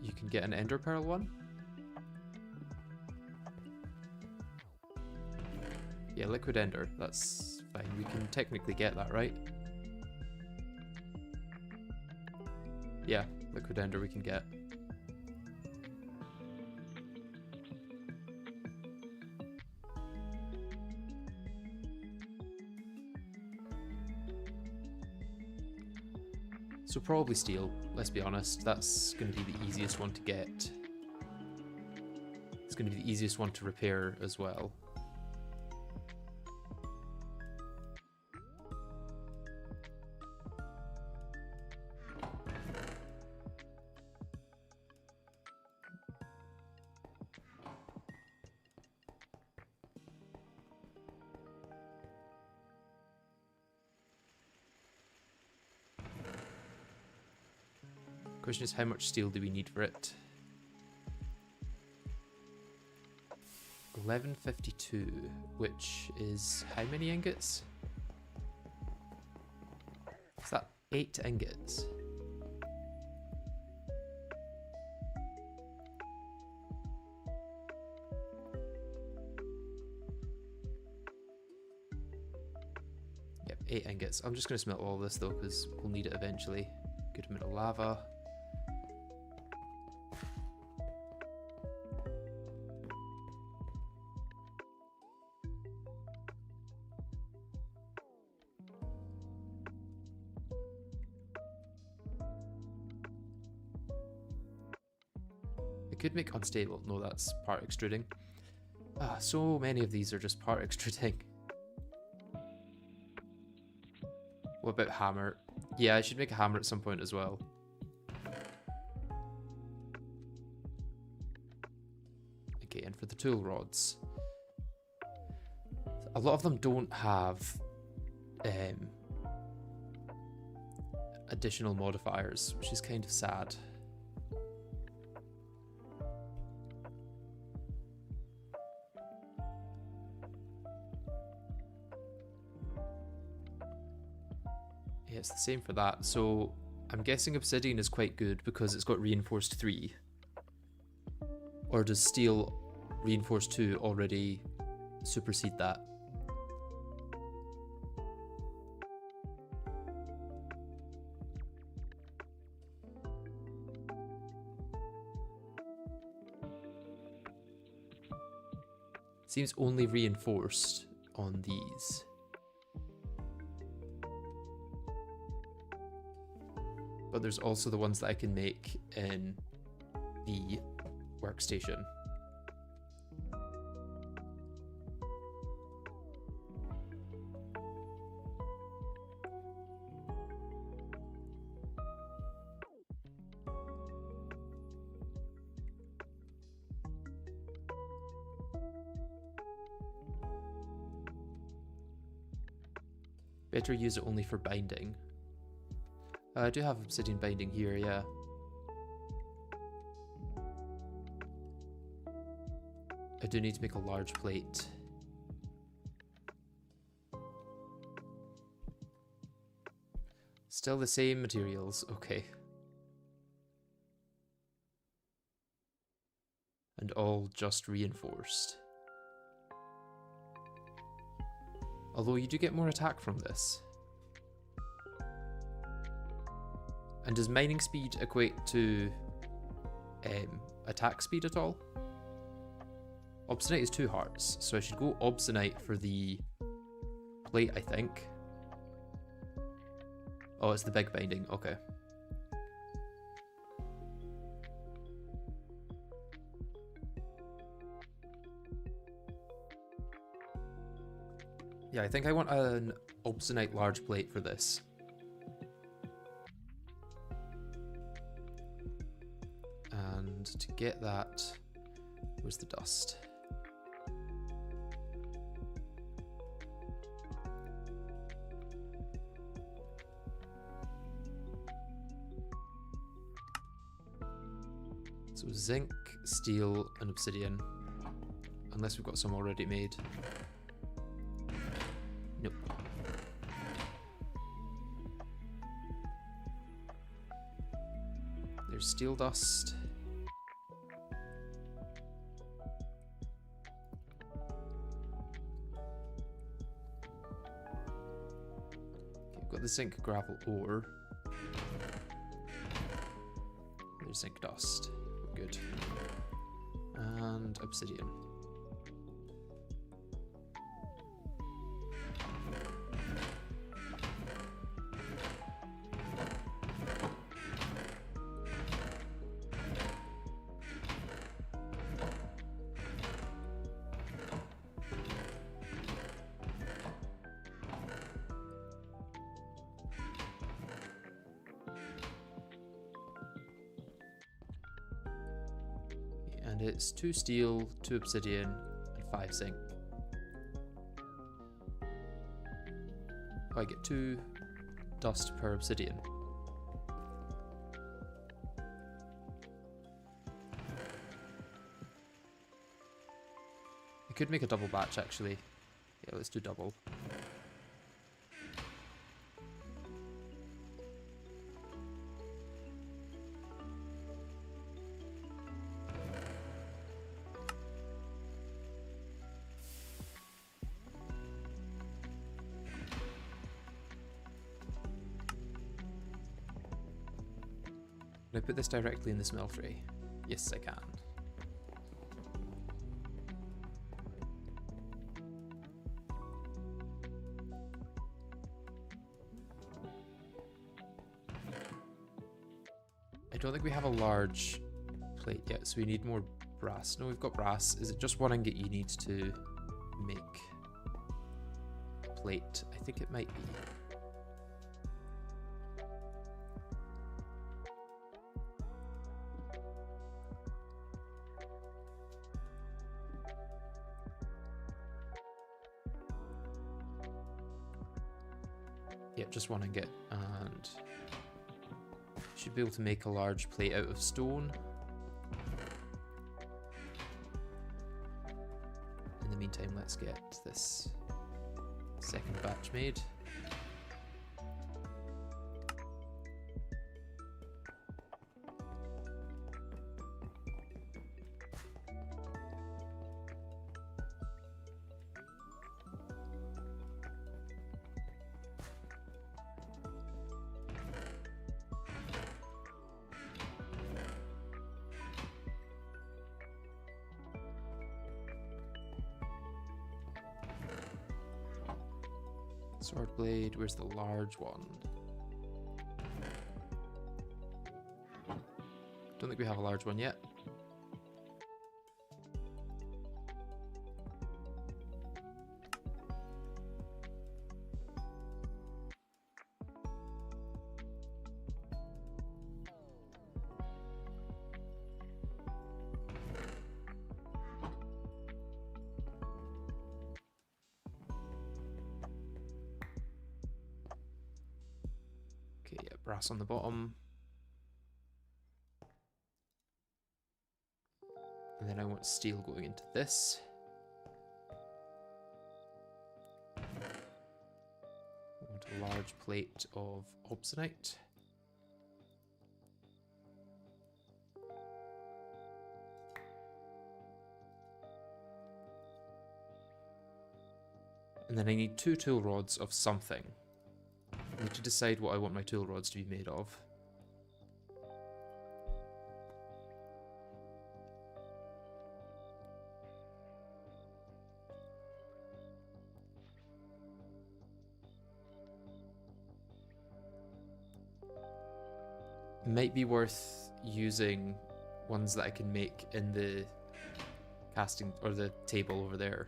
You can get an ender pearl one? Yeah, liquid ender, that's fine. We can technically get that, right? Yeah, liquid ender we can get. So probably steel, let's be honest. That's going to be the easiest one to get. It's going to be the easiest one to repair as well. question is, how much steel do we need for it? 1152, which is how many ingots? Is that 8 ingots? Yep, 8 ingots. I'm just going to smelt all this though, because we'll need it eventually. Good amount of lava. Could make unstable. No, that's part extruding. Ah, so many of these are just part extruding. What about hammer? Yeah, I should make a hammer at some point as well. Okay, and for the tool rods. A lot of them don't have additional modifiers, which is kind of sad. Yeah, it's the same for that. So I'm guessing obsidian is quite good because it's got reinforced 3. Or does steel reinforced 2 already supersede that? Seems only reinforced on these. But there's also the ones that I can make in the workstation. Better use it only for binding. I do have obsidian binding here, yeah. I do need to make a large plate. Still the same materials, okay. And all just reinforced. Although you do get more attack from this. And does mining speed equate to attack speed at all? Obsidianite is 2 hearts, so I should go Obsidianite for the plate, I think. Oh, it's the big binding, okay. Yeah, I think I want an Obsidianite large plate for this. And to get that, where's the dust? So zinc, steel, and obsidian. Unless we've got some already made. Nope. There's steel dust. Okay, got the zinc gravel ore. There's zinc dust. Good. And obsidian. And it's 2 steel, 2 obsidian, and 5 zinc. Oh, I get 2 dust per obsidian. I could make a double batch actually. Yeah, let's do double. Can I put this directly in the smell tray? Yes, I can. I don't think we have a large plate yet, so we need more brass. No, we've got brass. Is it just one ingot you need to make a plate? I think it might be. Yep, just one ingot, and should be able to make a large plate out of stone. In the meantime, let's get this second batch made. Sword blade, where's the large one? Don't think we have a large one yet. Okay, yeah, brass on the bottom. And then I want steel going into this. I want a large plate of obsidianite. And then I need 2 tool rods of something. I need to decide what I want my tool rods to be made of. Might be worth using ones that I can make in the casting or the table over there.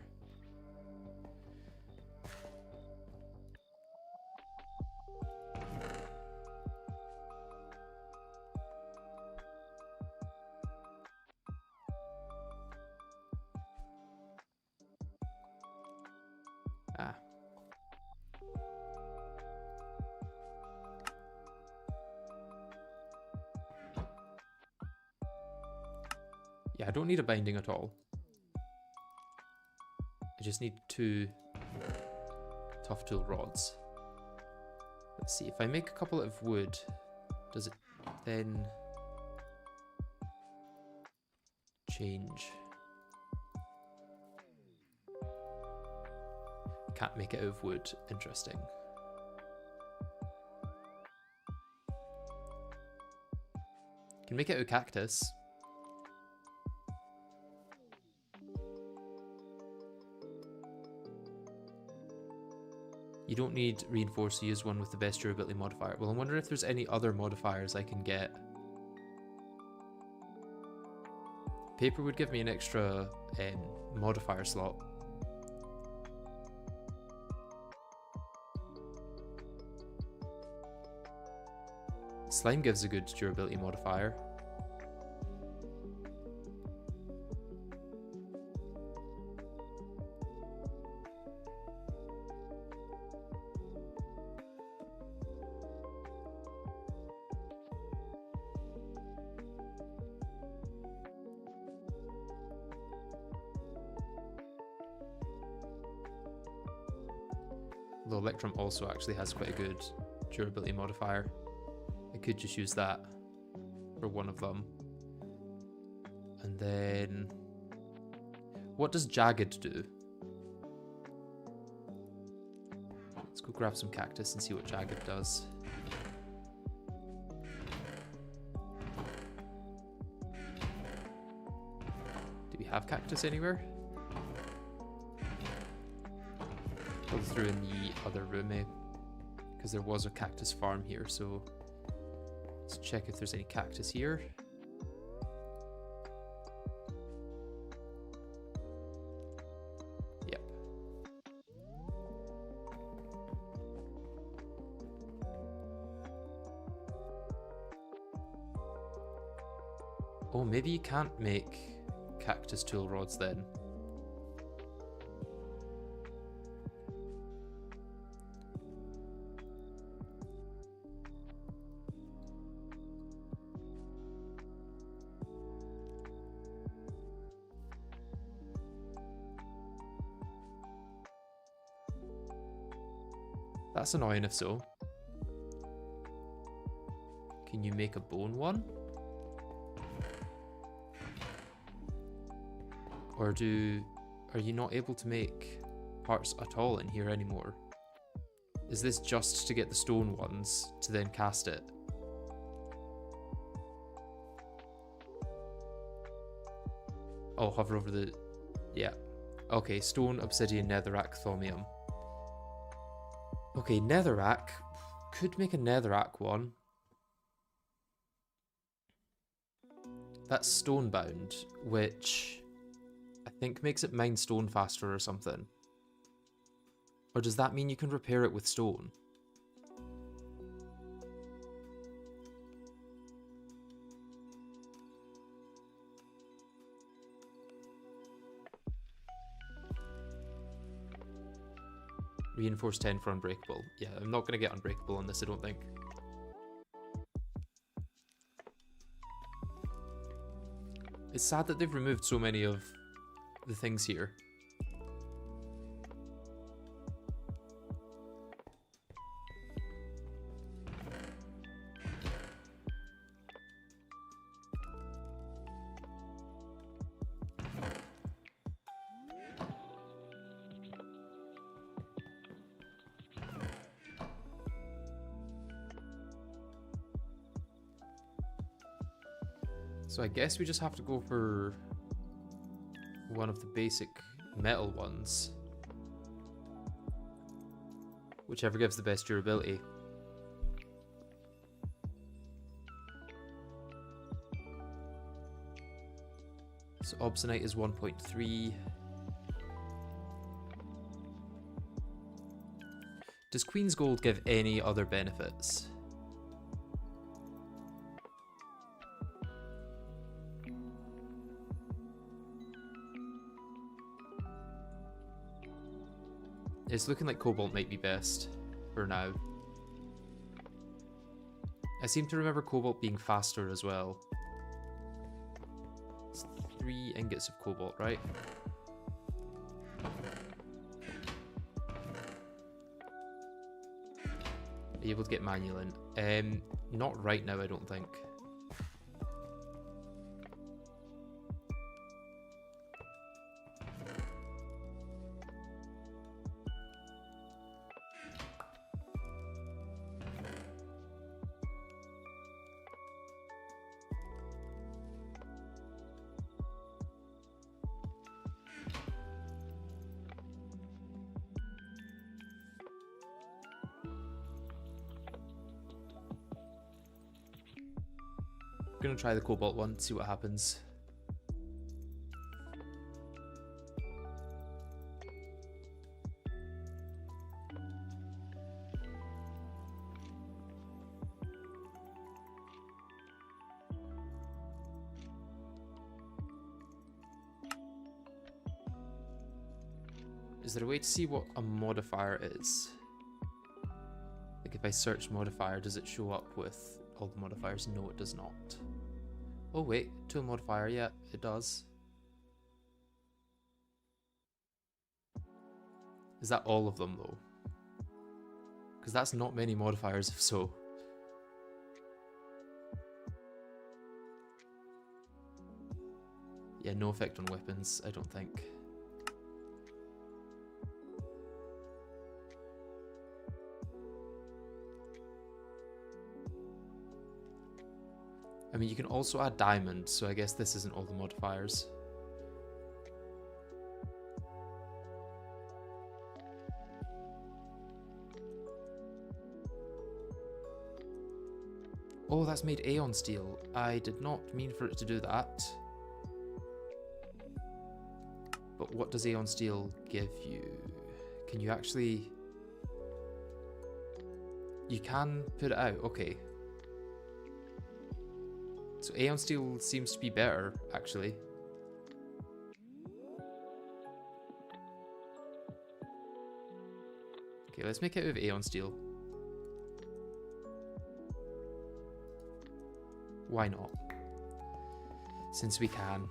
Ah. Yeah, I don't need a binding at all. I just need 2 tough tool rods. Let's see, if I make a couple of wood, does it then change? Can't make it out of wood. Interesting. Can make it out of cactus. You don't need reinforce to use one with the best durability modifier. Well, I wonder if there's any other modifiers I can get. Paper would give me an extra modifier slot. Slime gives a good durability modifier. Although Electrum also actually has quite a good durability modifier. I could just use that for one of them. And then... what does Jagged do? Let's go grab some cactus and see what Jagged does. Do we have cactus anywhere? Probably through in the other room, eh? Because there was a cactus farm here, so let's check if there's any cactus here. Yep. Oh, maybe you can't make cactus tool rods then. That's annoying if so. Can you make a bone one? Or are you not able to make parts at all in here anymore? Is this just to get the stone ones to then cast it? Oh, hover over the... yeah. Okay, stone, obsidian, netherrack, thaumium. Okay, netherrack. Could make a netherrack one. That's stone bound, which I think makes it mine stone faster or something. Or does that mean you can repair it with stone? Reinforce 10 for unbreakable. Yeah, I'm not going to get unbreakable on this, I don't think. It's sad that they've removed so many of the things here. So I guess we just have to go for one of the basic metal ones. Whichever gives the best durability. So Obsidianite is 1.3. Does Queen's Gold give any other benefits? It's looking like Cobalt might be best for now. I seem to remember Cobalt being faster as well. It's 3 ingots of Cobalt, right? Are you able to get Manulin? Not right now, I don't think. I'm gonna try the Cobalt one, see what happens. Is there a way to see what a modifier is? Like if I search modifier, does it show up with all the modifiers? No, it does not. Oh wait, tool modifier, yeah, it does. Is that all of them though? Because that's not many modifiers if so. Yeah, no effect on weapons, I don't think. I mean, you can also add diamond, so I guess this isn't all the modifiers. Oh, that's made Aeon Steel. I did not mean for it to do that. But what does Aeon Steel give you? Can you actually... You can put it out, okay. So Aeon Steel seems to be better, actually. Okay, let's make it with Aeon Steel. Why not? Since we can.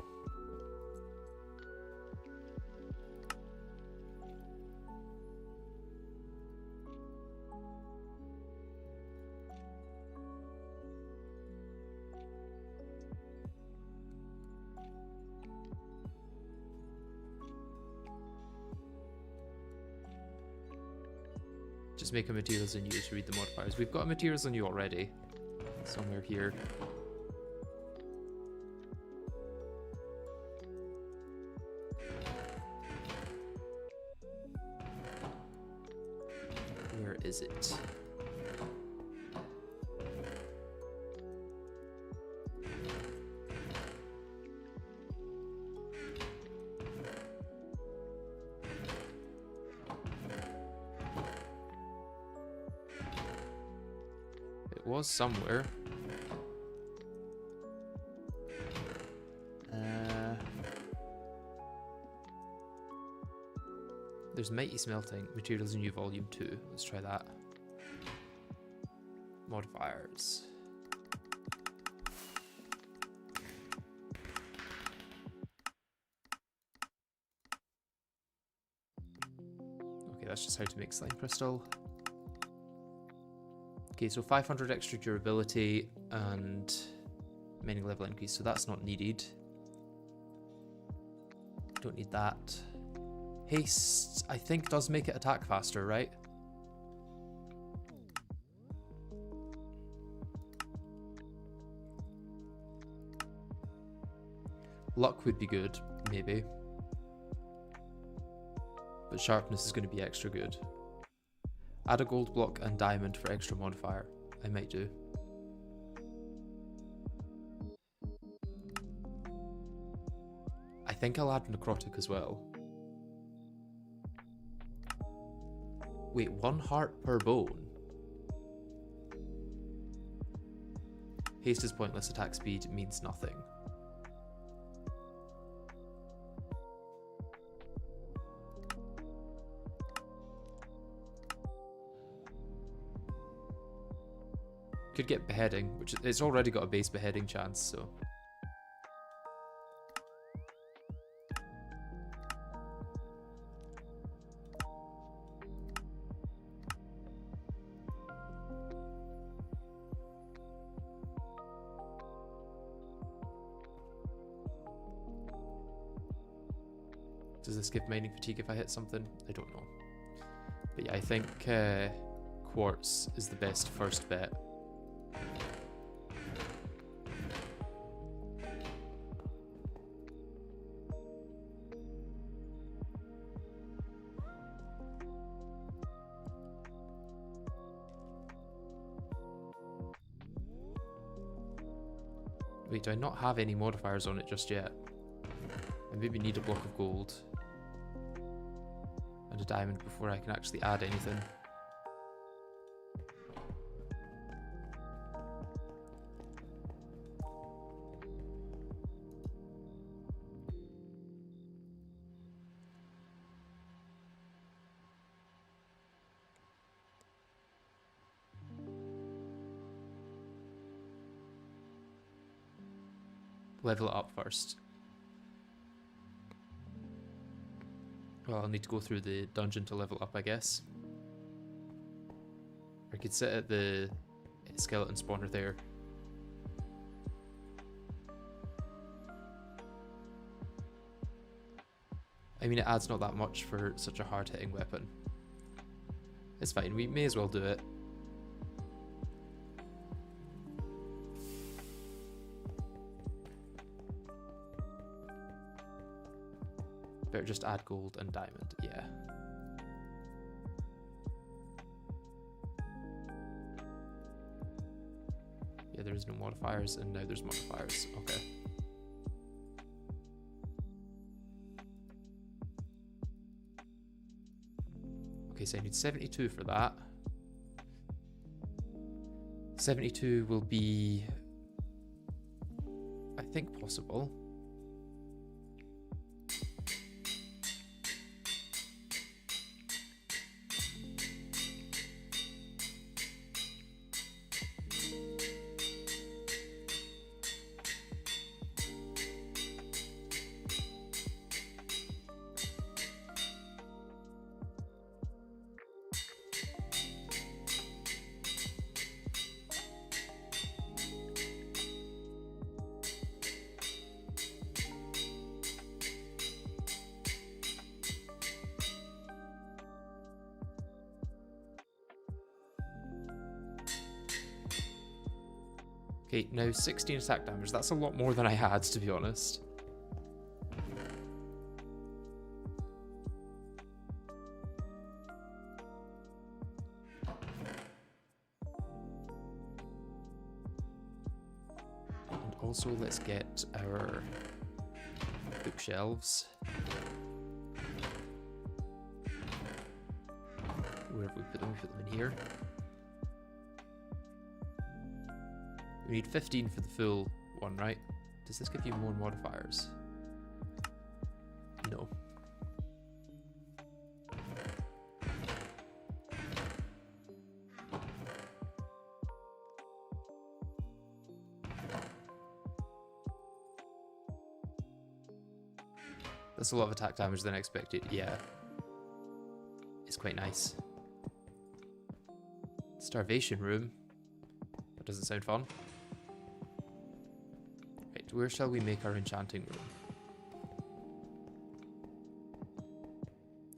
Just make a materials on you to read the modifiers. We've got a materials on you already. Somewhere here. Where is it? It was somewhere. There's Mighty Smelting, Materials in New Volume 2. Let's try that. Modifiers. Okay, that's just how to make Slime Crystal. Okay, so 500 extra durability and mining level increase, so that's not needed. Don't need that. Haste, I think, does make it attack faster, right? Luck would be good, maybe. But sharpness is going to be extra good. Add a gold block and diamond for extra modifier. I might do. I think I'll add necrotic as well. Wait, 1 heart per bone? Haste is pointless, attack speed means nothing. Could get beheading, which it's already got a base beheading chance, so... Does this give mining fatigue if I hit something? I don't know. But yeah, I think quartz is the best first bet. Wait, do I not have any modifiers on it just yet? I maybe need a block of gold and a diamond before I can actually add anything. Level it up first. Well, I'll need to go through the dungeon to level up, I guess. Or I could sit at the skeleton spawner there. I mean, it adds not that much for such a hard-hitting weapon. It's fine, we may as well do it. Better just add gold and diamond, yeah. Yeah, there is no modifiers, and now there's modifiers, okay. Okay, so I need 72 for that. 72 will be, I think, possible. Okay, now 16 attack damage. That's a lot more than I had, to be honest. And also, let's get our bookshelves. Wherever we put them in here. We need 15 for the full one, right? Does this give you more modifiers? No. That's a lot of attack damage than I expected, yeah. It's quite nice. Starvation room. That doesn't sound fun. Right, where shall we make our enchanting room?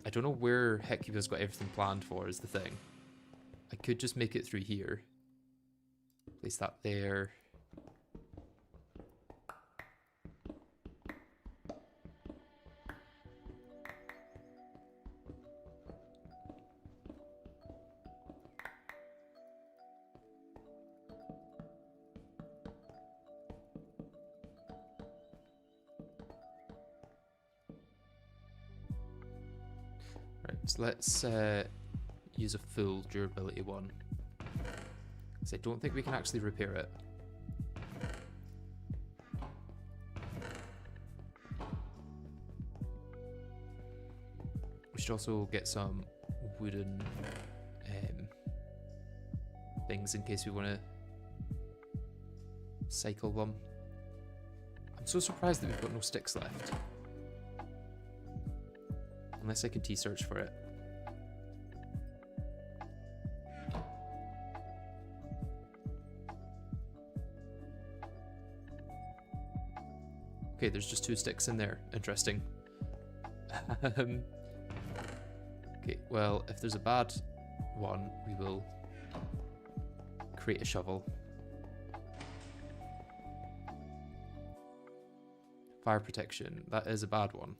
I don't know where Hecuba's got everything planned for is the thing. I could just make it through here. Place that there. Right, so let's use a full durability one. Because I don't think we can actually repair it. We should also get some wooden things in case we want to cycle them. I'm so surprised that we've got no sticks left. Unless I can T-search for it. Okay, there's just 2 sticks in there. Interesting. Okay, well, if there's a bad one, we will create a shovel. Fire protection, that is a bad one.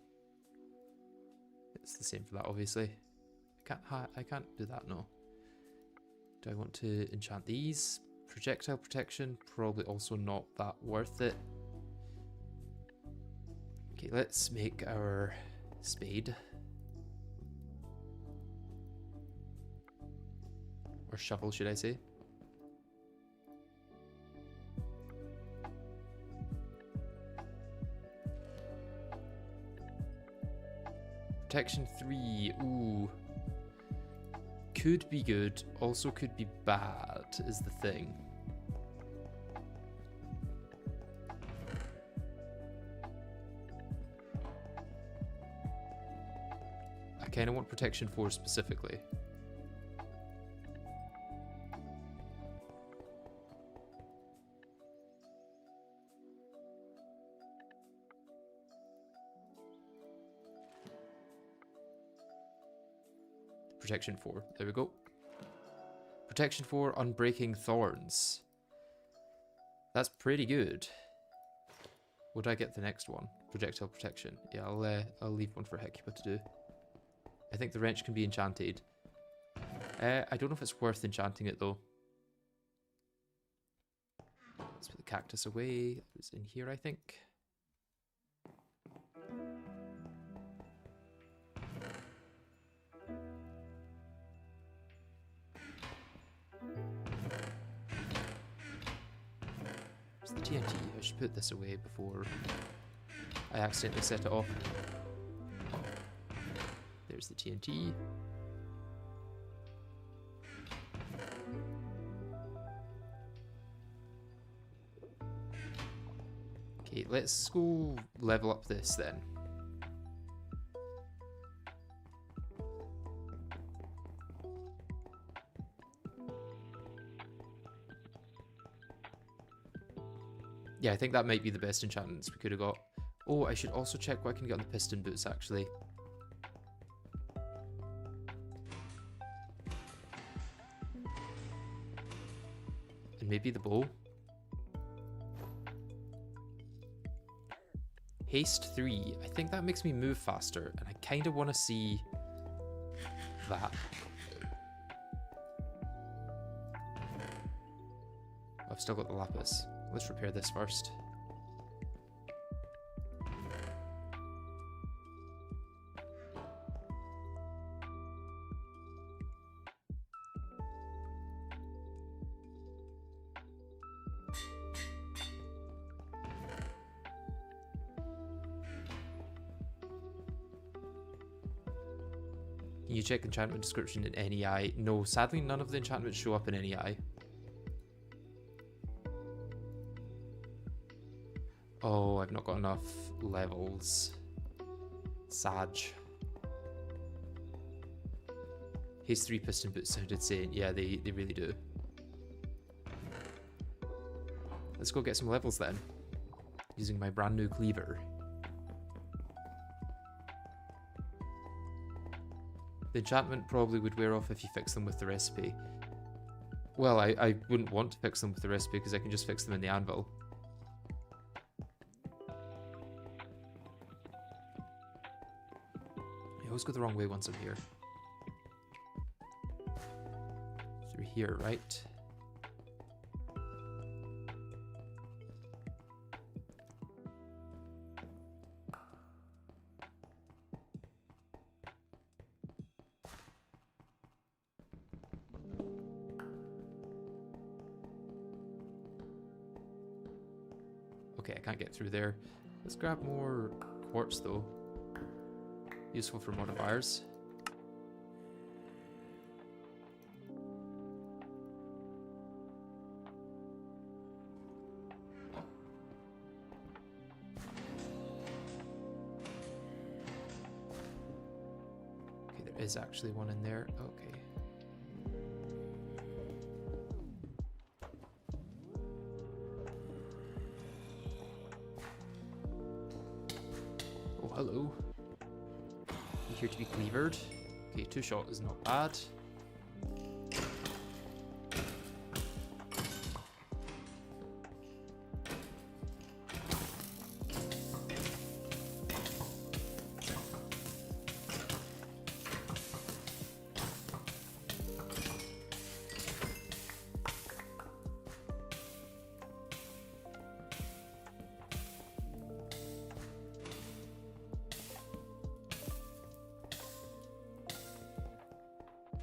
It's the same for that, obviously. I can't do that, no. Do I want to enchant these? Projectile protection, probably also not that worth it. Okay, let's make our spade. Or shovel, should I say. Protection 3, ooh. Could be good, also could be bad, is the thing. I kind of want protection 4 specifically. protection 4. There we go. Protection 4, Unbreaking Thorns. That's pretty good. Would I get the next one? Projectile protection. Yeah, I'll leave one for Hecuba to do. I think the wrench can be enchanted. I don't know if it's worth enchanting it though. Let's put the cactus away. It's in here, I think. Where's the TNT? I should put this away before I accidentally set it off. There's the TNT. Okay, let's go level up this then. Yeah, I think that might be the best enchantments we could have got. Oh, I should also check what I can get on the piston boots, actually. And maybe the bow. Haste 3. I think that makes me move faster, and I kind of want to see that. I've still got the lapis. Let's repair this first. Can you check enchantment description in NEI? No, sadly none of the enchantments show up in NEI. Oh, I've not got enough levels. Sag. His 3 piston boots sounded insane. Yeah, they really do. Let's go get some levels then. Using my brand new cleaver. The enchantment probably would wear off if you fix them with the recipe. Well, I wouldn't want to fix them with the recipe because I can just fix them in the anvil. I always go the wrong way once I'm here. Through here, right? Okay, I can't get through there. Let's grab more quartz though. Useful for modifiers. Okay, there is actually one in there. Okay. Oh, hello. You here to be cleavered. Okay, 2 shot is not bad.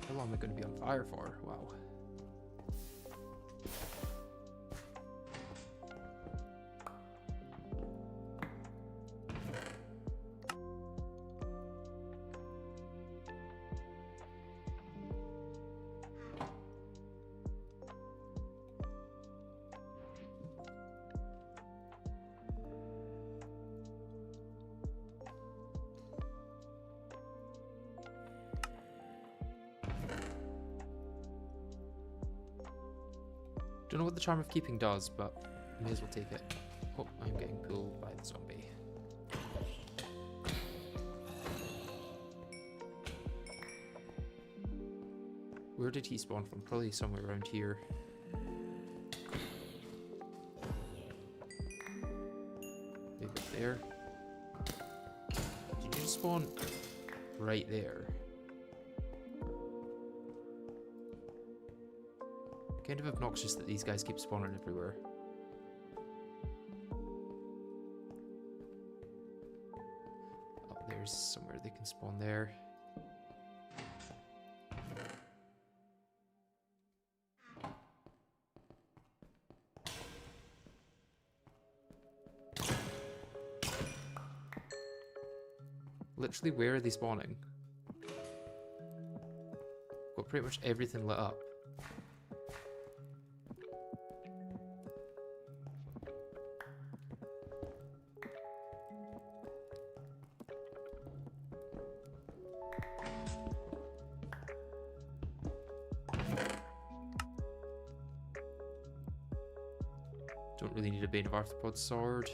How long am I going to be on fire for? Wow. Don't know what the Charm of Keeping does, but may as well take it. Oh, I'm getting pulled by the zombie. Where did he spawn from? Probably somewhere around here. Maybe up there. Did you spawn right there? Kind of obnoxious that these guys keep spawning everywhere. Oh, there's somewhere they can spawn there. Literally, where are they spawning? Got pretty much everything lit up. Don't really need a Bane of Arthropod sword.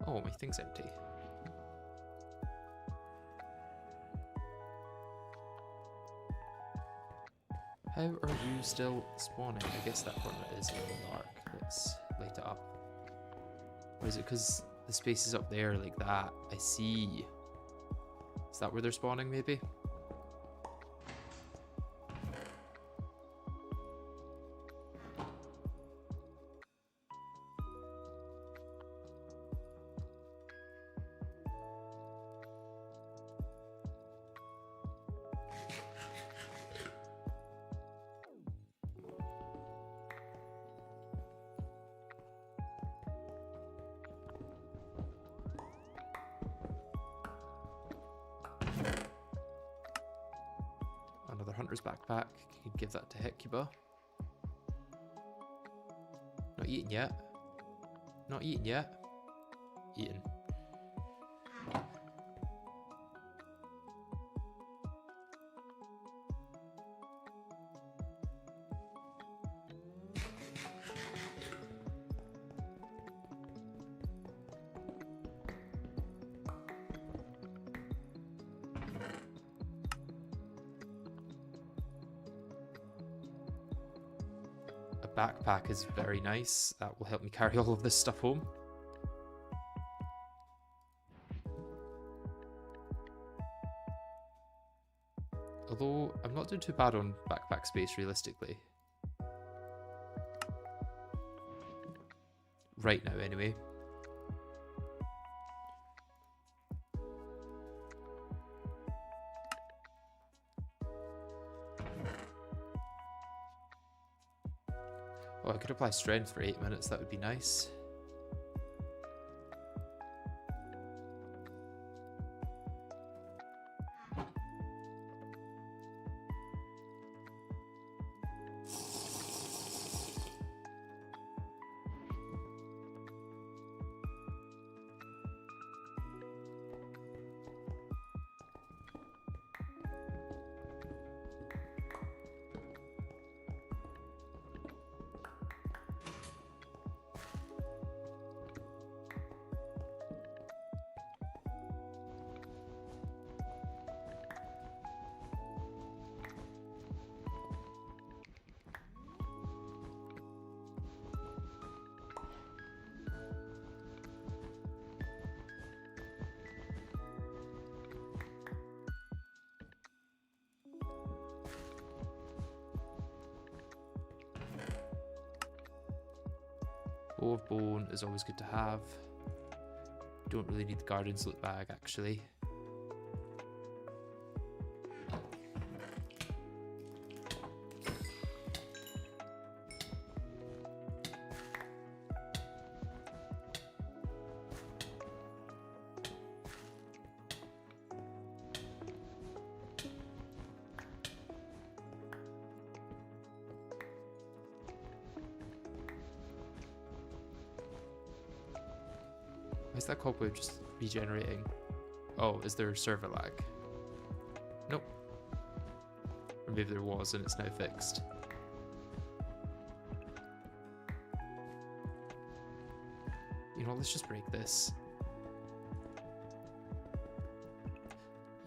Oh, my thing's empty. How are you still spawning? I guess that corner is a little dark. Let's light it up. Or is it because the space is up there like that? I see. Is that where they're spawning, maybe? Another hunter's backpack. You could give that to Hecuba. Not eaten yet. Not eaten yet. Eaten. Backpack is very nice. That will help me carry all of this stuff home. Although, I'm not doing too bad on backpack space, realistically. Right now, anyway. Oh, I could apply strength for 8 minutes, that would be nice. Bow of Bone is always good to have. Don't really need the Guardian's Loot bag, actually. Is that cobweb just regenerating? Oh, is there server lag? Nope. Or maybe there was and it's now fixed. You know what, let's just break this.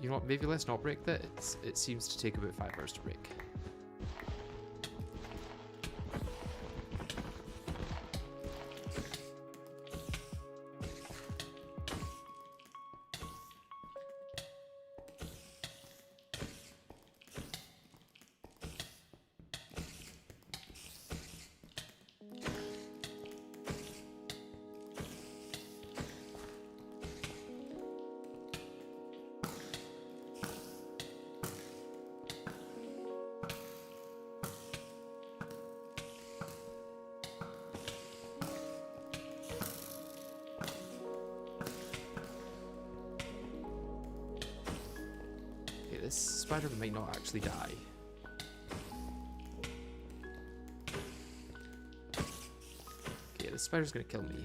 You know what, maybe let's not break that. It seems to take about 5 hours to break. This spider might not actually die. Okay, this spider's gonna kill me.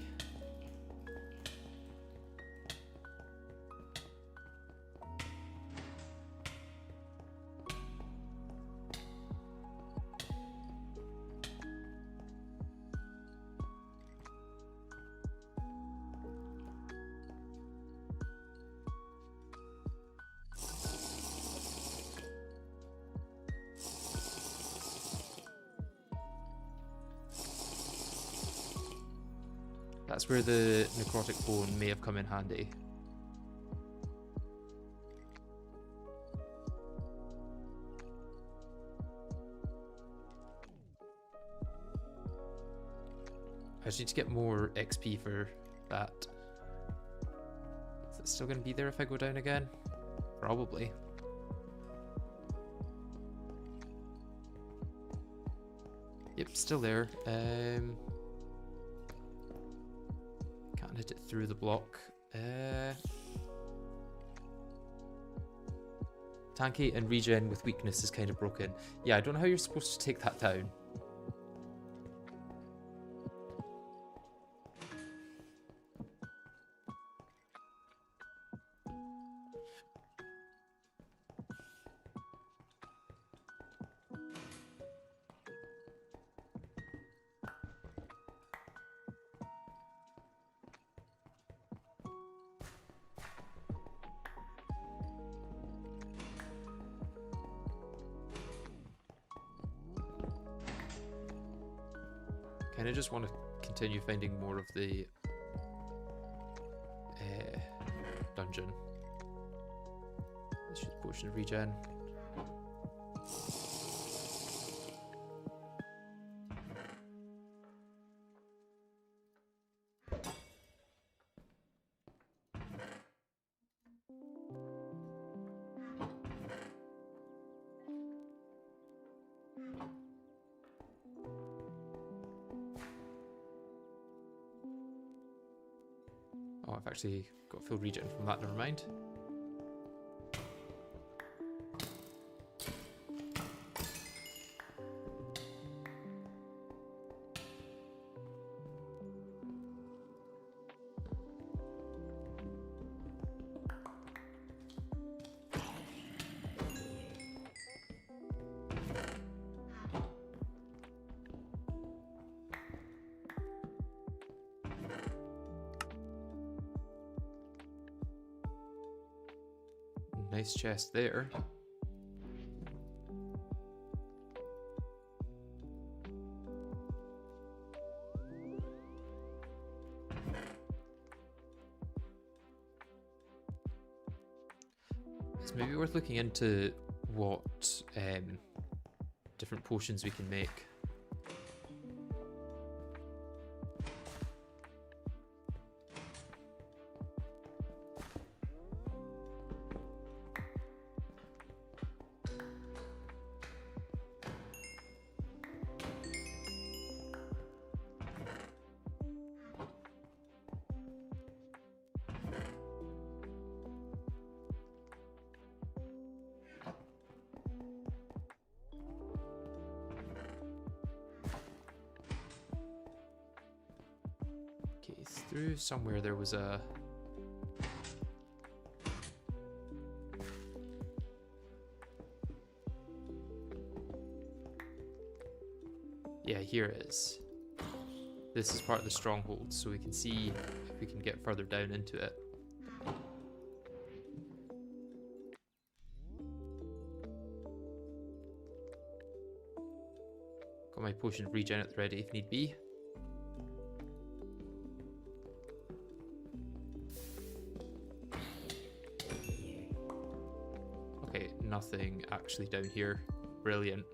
That's where the necrotic bone may have come in handy. I just need to get more XP for that. Is it still going to be there if I go down again? Probably. Yep, still there. Can't hit it through the block. Tanky and regen with weakness is kind of broken. Yeah, I don't know how you're supposed to take that down. Kind of just want to continue finding more of the dungeon. Let's use potion of regen. Oh, I've actually got full regen from that, never mind. Nice chest there. It's maybe worth looking into what different potions we can make. Through somewhere there was a... Yeah, here it is. This is part of the Stronghold, so we can see if we can get further down into it. Got my potion of regen at the ready if need be. Okay, nothing actually down here. Brilliant.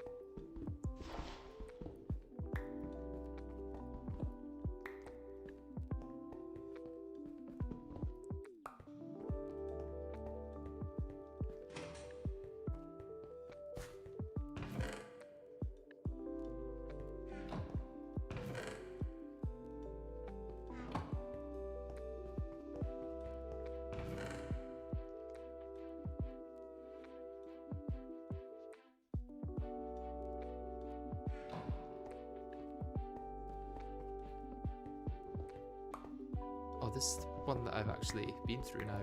Oh, this is the one that I've actually been through now.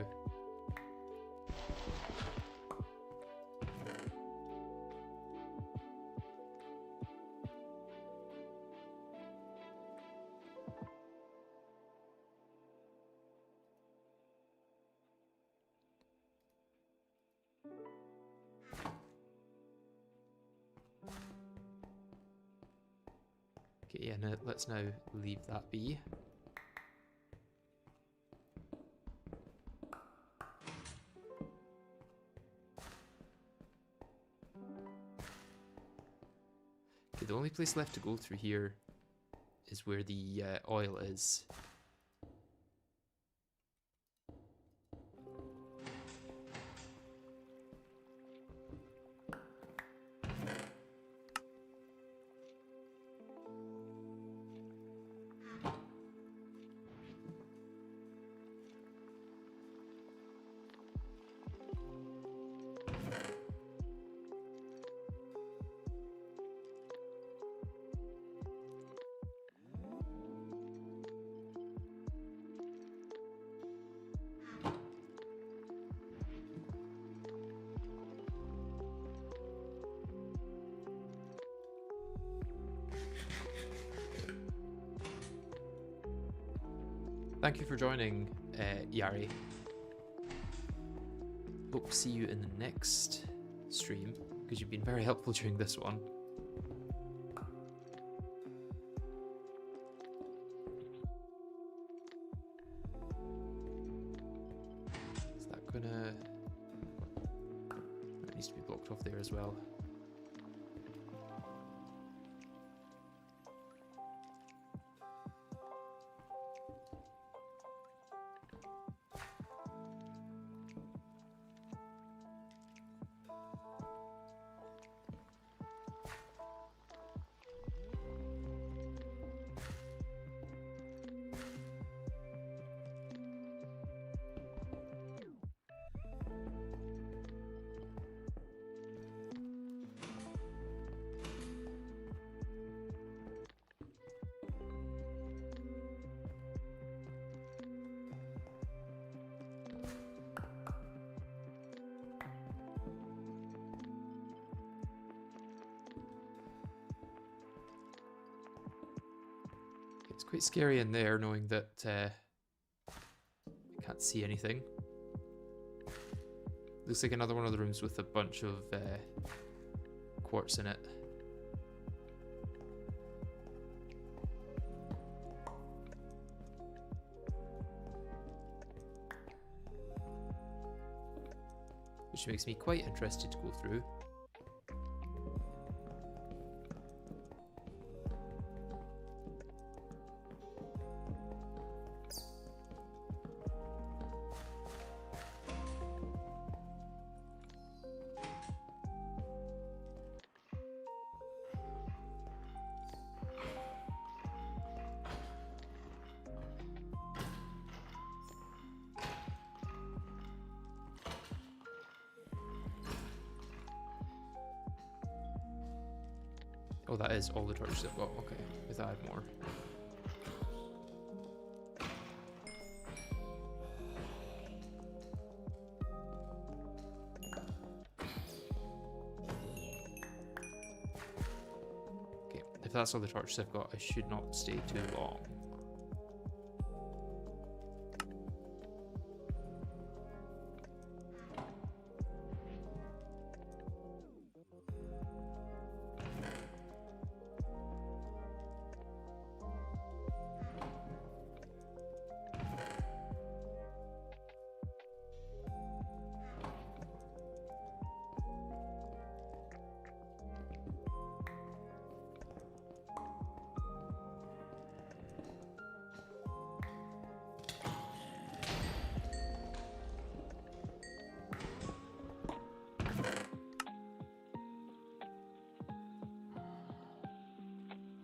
Okay, yeah, no, let's now leave that be. Okay, the only place left to go through here is where the oil is. Thank you for joining, Yari. Hope to see you in the next stream, because you've been very helpful during this one. Is that gonna... That needs to be blocked off there as well. It's quite scary in there, knowing that I can't see anything. Looks like another one of the rooms with a bunch of quartz in it. Which makes me quite interested to go through. Oh, that is all the torches I've got. Okay, I thought I had more. Okay, if that's all the torches I've got, I should not stay too long.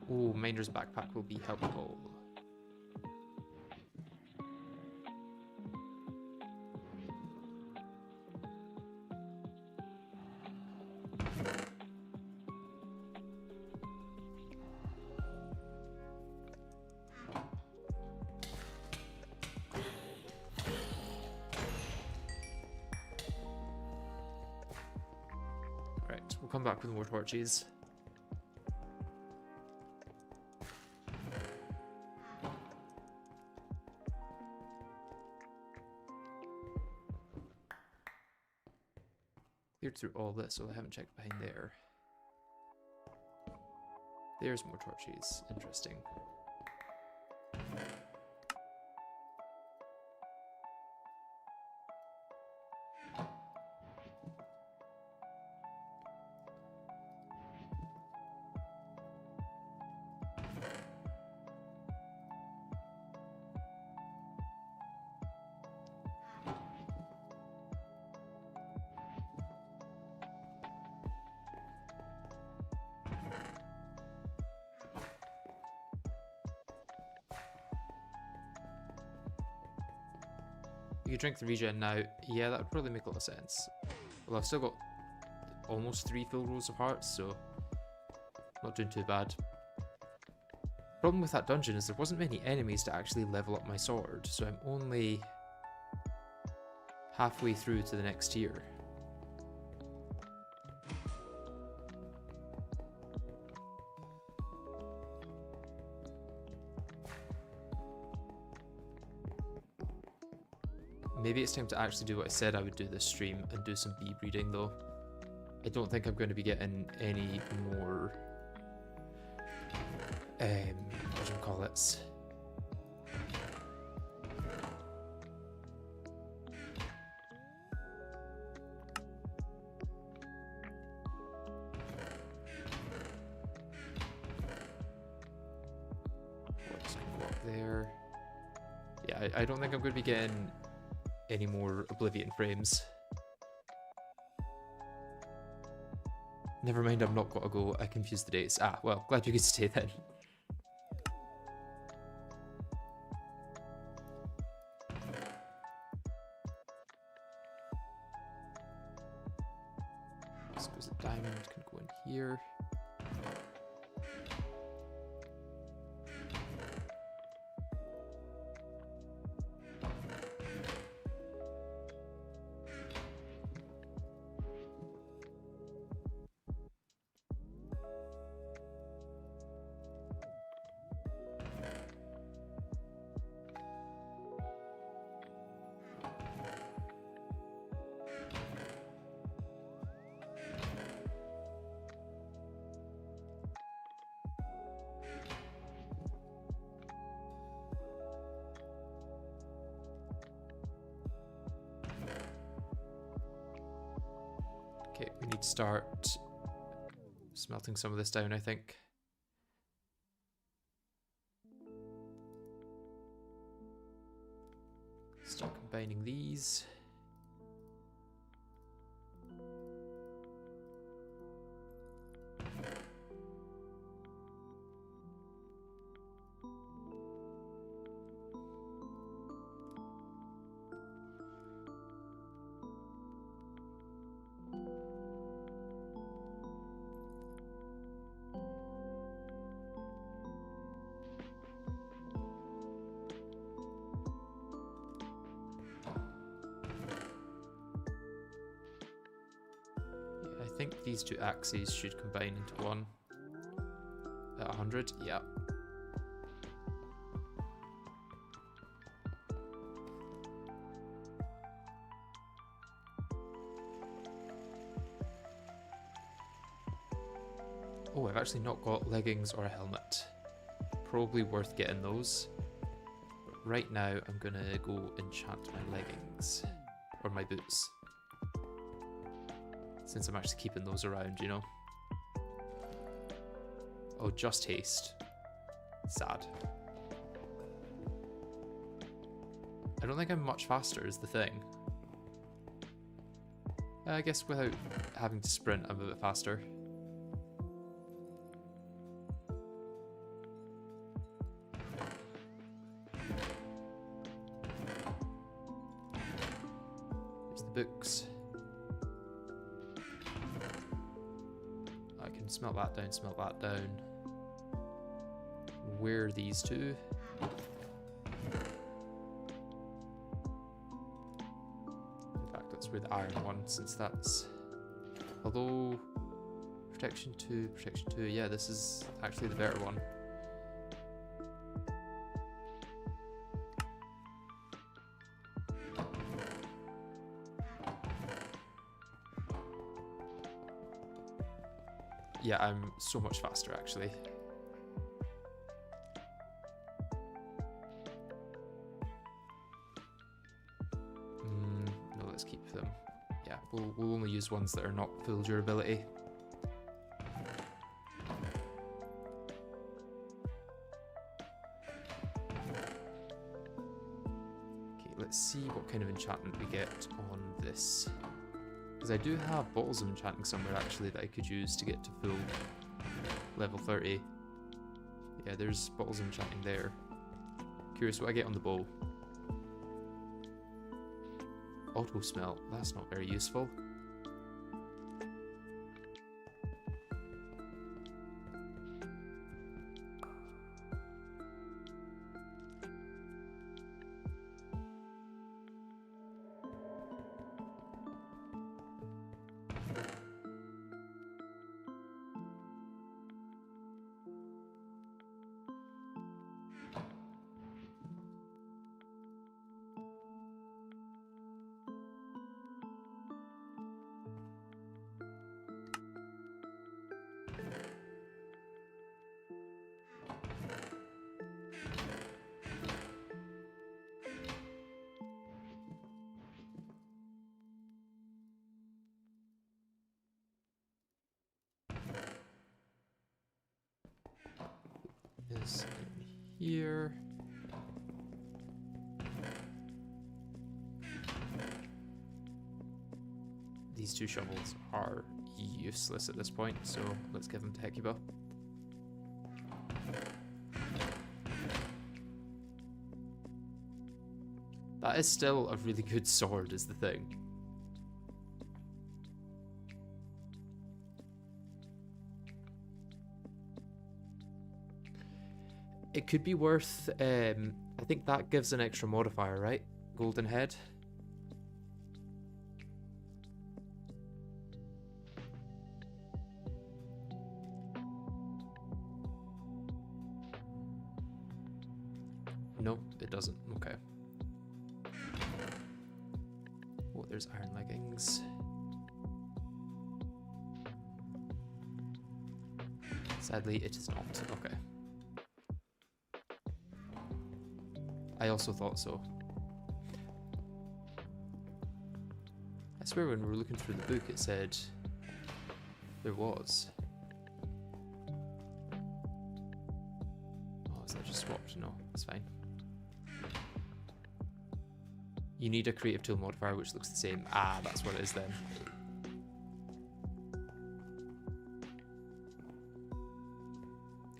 Oh, Miner's Backpack will be helpful. Right, we'll come back with more torches. Cleared through all this, so I haven't checked behind there. There's more torches. Interesting. You could drink the regen now. Yeah, that would probably make a lot of sense. Well, I've still got almost 3 full rows of hearts, so not doing too bad. Problem with that dungeon is there wasn't many enemies to actually level up my sword, so I'm only halfway through to the next tier. Maybe it's time to actually do what I said I would do this stream and do some bee breeding though. I don't think I'm going to be getting any more, what do you call it? Just gonna go up there. Yeah, I don't think I'm going to be getting any more Oblivion frames. Never mind, I'm not gotta go. I confused the dates. Ah, well, glad you could stay then. Exquisite diamond can go in here. Okay, we need to start smelting some of this down, I think. Start combining these. I think these two axes should combine into one. At 100? Yeah. Oh, I've actually not got leggings or a helmet. Probably worth getting those. But right now, I'm gonna go enchant my leggings. Or my boots. Since I'm actually keeping those around, you know? Oh, just haste. Sad. I don't think I'm much faster is the thing. I guess without having to sprint, I'm a bit faster. Here's the books. I can smelt that down, smelt that down. Where are these two? In fact, let's wear the iron one since that's... Although... Protection 2, yeah, this is actually the better one. Yeah, I'm so much faster actually. No, let's keep them. Yeah, we'll only use ones that are not full durability. Okay, let's see what kind of enchantment we get on this. Because I do have bottles of enchanting somewhere actually that I could use to get to full level 30. Yeah, there's bottles of enchanting there. Curious what I get on the bow. Auto smelt, that's not very useful. This in here. These two shovels are useless at this point, so let's give them to Hecuba. That is still a really good sword, is the thing. It could be worth, I think that gives an extra modifier, right? Golden head. No, it doesn't. Okay. Oh, there's iron leggings. Sadly, it is not. Okay. I also thought so. I swear when we were looking through the book it said there was. Oh, is that just swapped? No, it's fine. You need a creative tool modifier which looks the same. Ah, that's what it is then.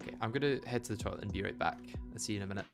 Okay, I'm gonna head to the toilet and be right back. I'll see you in a minute.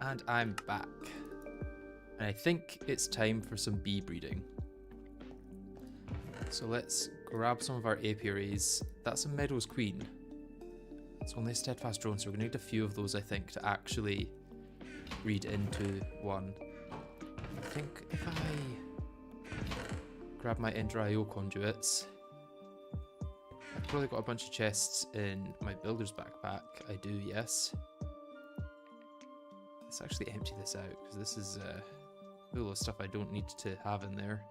And I'm back. And I think it's time for some bee breeding. So let's grab some of our apiaries. That's a Meadows Queen. It's only a steadfast drone, so we're going to need a few of those, I think, to actually breed into one. I think if I grab my Ender.io conduits, I've probably got a bunch of chests in my builder's backpack. I do, yes. Let's actually empty this out, because this is full of stuff I don't need to have in there.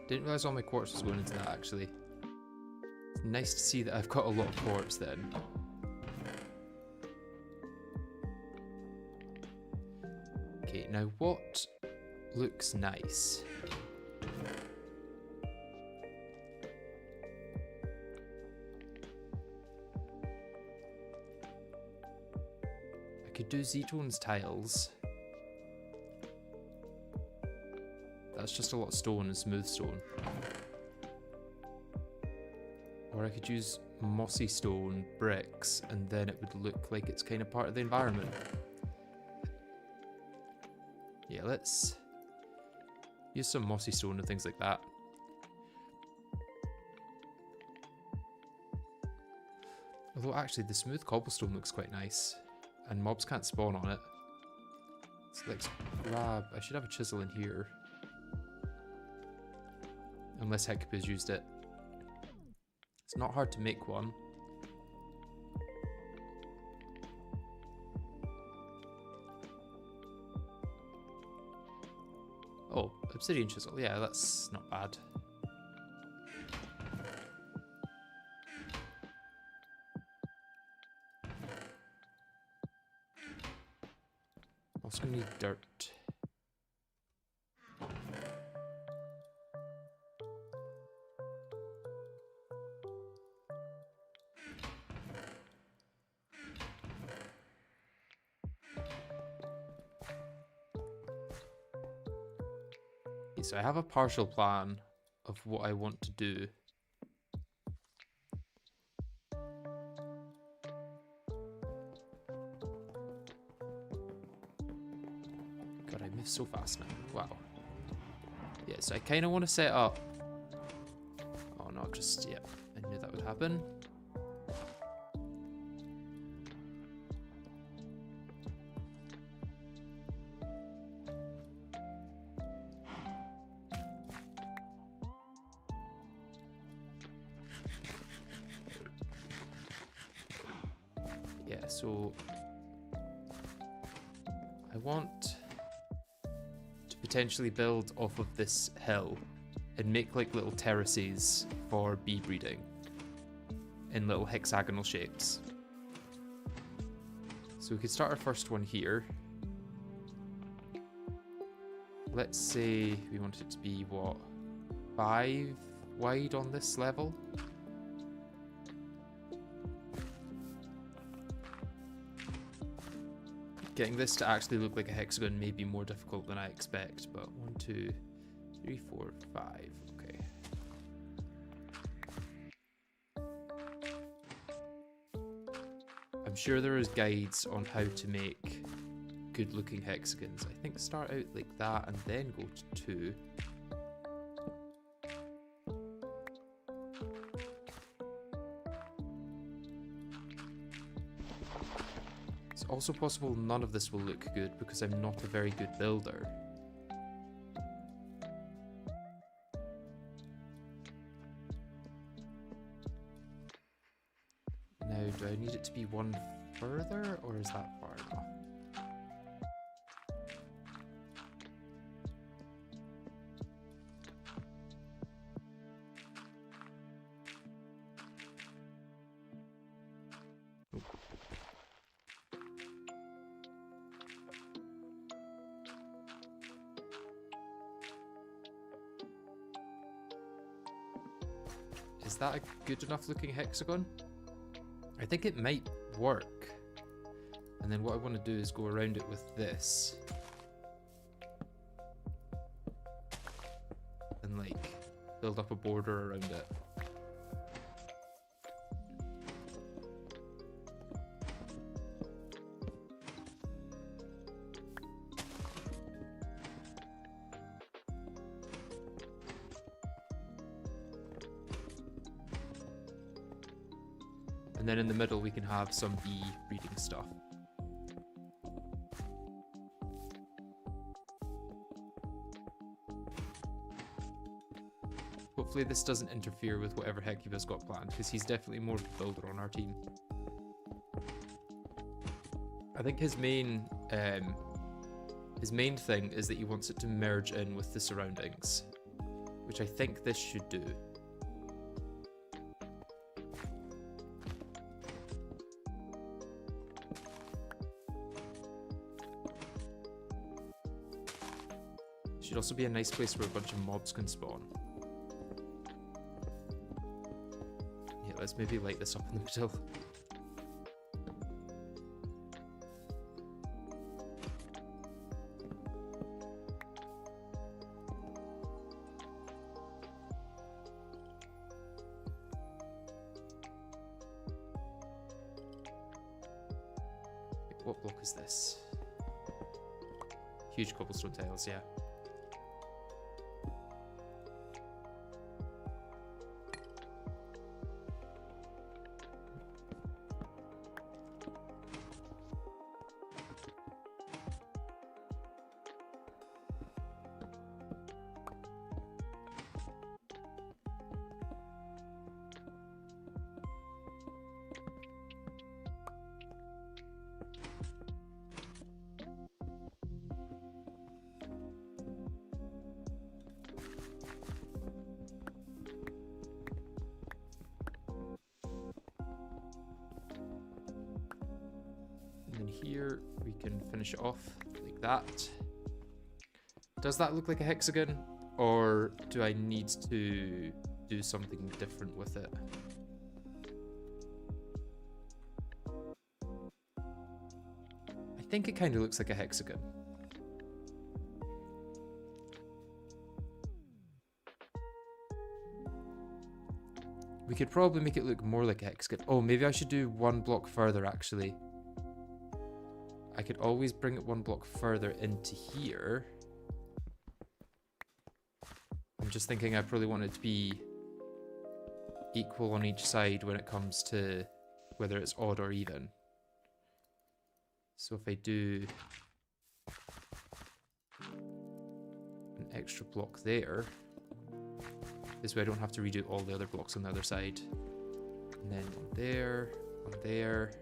Didn't realise all my quartz was going into that, actually. It's nice to see that I've got a lot of quartz then. Okay, now what looks nice? I could do Zetone's tiles. That's just a lot of stone and smooth stone. Or I could use mossy stone bricks and then it would look like it's kind of part of the environment. Yeah, let's use some mossy stone and things like that. Although actually the smooth cobblestone looks quite nice and mobs can't spawn on it. So let's grab, I should have a chisel in here. Unless Hecapi's used it. It's not hard to make one. Oh, obsidian chisel. Yeah, that's not bad. Also gonna need dirt. So I have a partial plan of what I want to do. God, I move so fast now. Wow. Yeah, so I kind of want to set up... Oh, no, just... Yeah, I knew that would happen. Yeah, so I want to potentially build off of this hill and make like little terraces for bee breeding in little hexagonal shapes. So we could start our first one here. Let's say we want it to be, what, 5 wide on this level? Getting this to actually look like a hexagon may be more difficult than I expect, but 1, 2, 3, 4, 5. Okay. I'm sure there is guides on how to make good looking hexagons. I think start out like that and then go to 2. It's also possible none of this will look good because I'm not a very good builder. Now, do I need it to be one further or is that far enough? Is that a good enough looking hexagon? I think it might work. And then what I want to do is go around it with this. And like build up a border around it. And then in the middle we can have some bee breeding stuff. Hopefully this doesn't interfere with whatever Hecuba's got planned, because he's definitely more of a builder on our team. I think his main thing is that he wants it to merge in with the surroundings, which I think this should do. Should also be a nice place where a bunch of mobs can spawn. Yeah, let's maybe light this up in the middle. What block is this? Huge cobblestone tiles, yeah. Here we can finish it off like that. Does that look like a hexagon, or do I need to do something different with it? I think it kind of looks like a hexagon. We could probably make it look more like a hexagon. Oh, maybe I should do one block further actually. I could always bring it one block further into here. I'm just thinking I probably want it to be equal on each side when it comes to whether it's odd or even. So if I do an extra block there, this way I don't have to redo all the other blocks on the other side. And then one there, one there.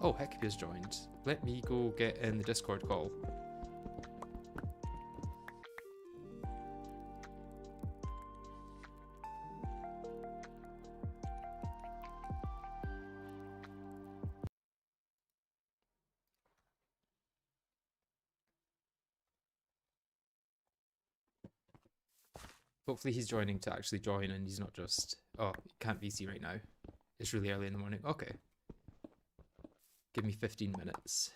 Oh, Hecuba's joined. Let me go get in the Discord call. Hopefully he's joining to actually join and he's not just, oh, he can't VC right now. It's really early in the morning. Okay. Give me 15 minutes.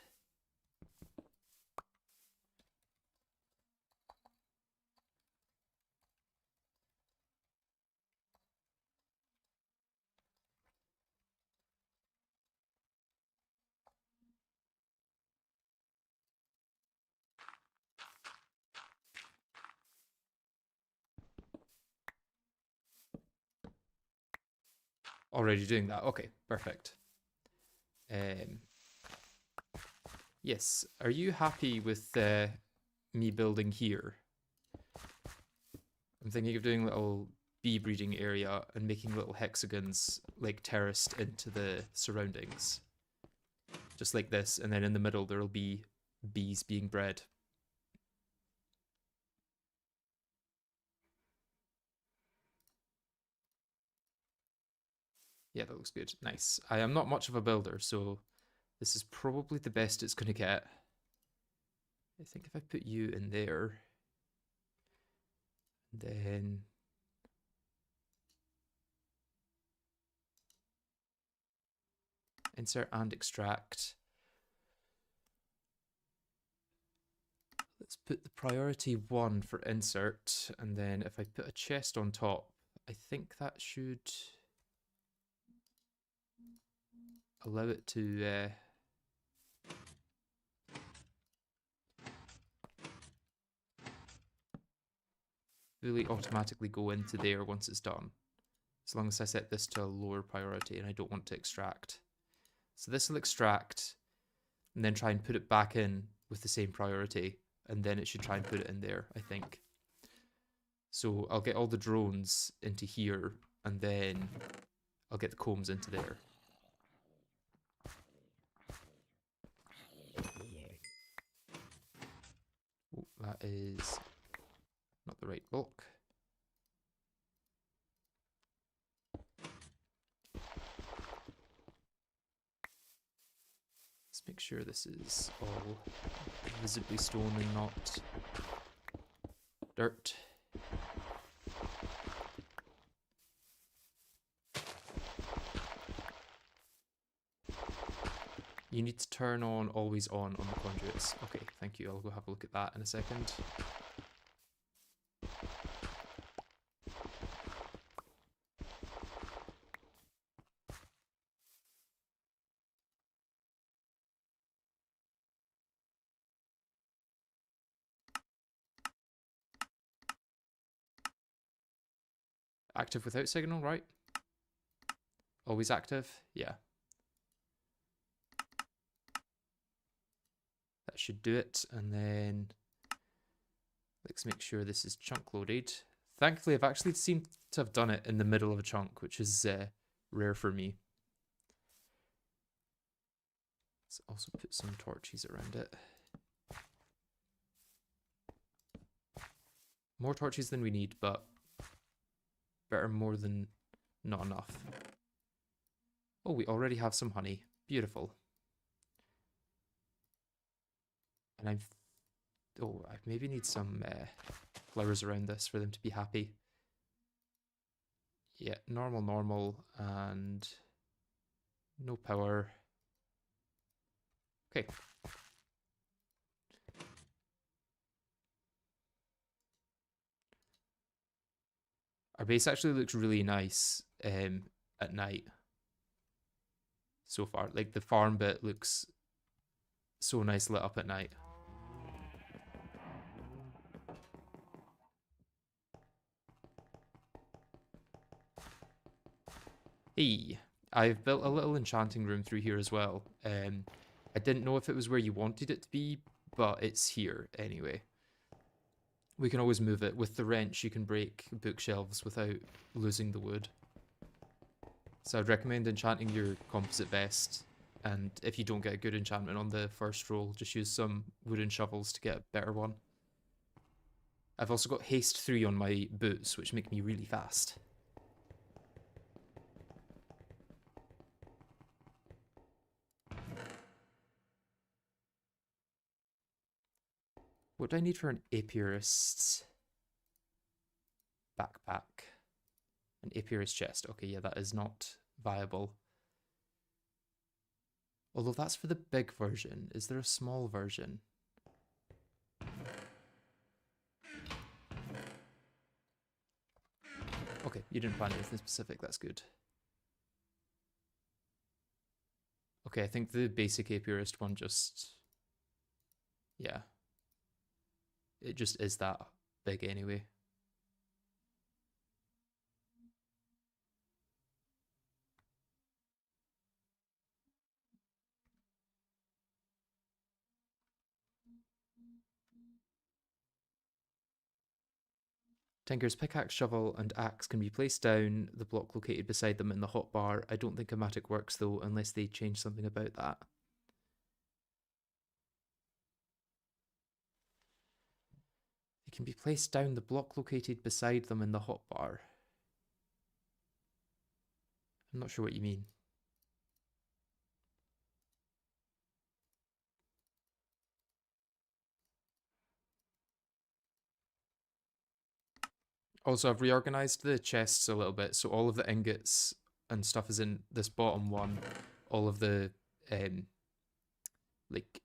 Already doing that. Okay, perfect. Yes, are you happy with me building here? I'm thinking of doing a little bee breeding area and making little hexagons like terraced into the surroundings. Just like this, and then in the middle there'll be bees being bred. Yeah, that looks good. Nice. I am not much of a builder, so This is probably the best it's going to get. I think if I put you in there, then insert and extract. Let's put the priority 1 for insert, and then if I put a chest on top, I think that should allow it to fully automatically go into there once it's done, as long as I set this to a lower priority and I don't want to extract. So this will extract and then try and put it back in with the same priority, and then it should try and put it in there, I think. So I'll get all the drones into here, and then I'll get the combs into there. Oh, that is not the right block. Let's make sure this is all visibly stone and not dirt. You need to turn on always on the conduits. Okay, thank you. I'll go have a look at that in a second. Active without signal, right? Always active? Yeah. That should do it. And then let's make sure this is chunk loaded. Thankfully, I've actually seemed to have done it in the middle of a chunk, which is rare for me. Let's also put some torches around it. More torches than we need, but better more than not enough. Oh, we already have some honey. Beautiful. And I maybe need some flowers around this for them to be happy. Yeah, normal, and no power. Okay. Our base actually looks really nice at night so far. Like, the farm bit looks so nice lit up at night. Hey, I've built a little enchanting room through here as well. I didn't know if it was where you wanted it to be, but it's here anyway. We can always move it. With the wrench, you can break bookshelves without losing the wood. So I'd recommend enchanting your composite vest, and if you don't get a good enchantment on the first roll, just use some wooden shovels to get a better one. I've also got haste 3 on my boots, which make me really fast. What do I need for an apiarist's backpack? An apiarist chest. Okay, yeah, that is not viable. Although that's for the big version. Is there a small version? Okay, you didn't find anything specific, that's good. Okay, I think the basic apiarist one just... yeah. It just is that big anyway. Tinker's pickaxe, shovel, and axe can be placed down the block located beside them in the hotbar. I don't think a magic works though, unless they change something about that. They can be placed down the block located beside them in the hotbar. I'm not sure what you mean. Also, I've reorganized the chests a little bit, so all of the ingots and stuff is in this bottom one. All of the like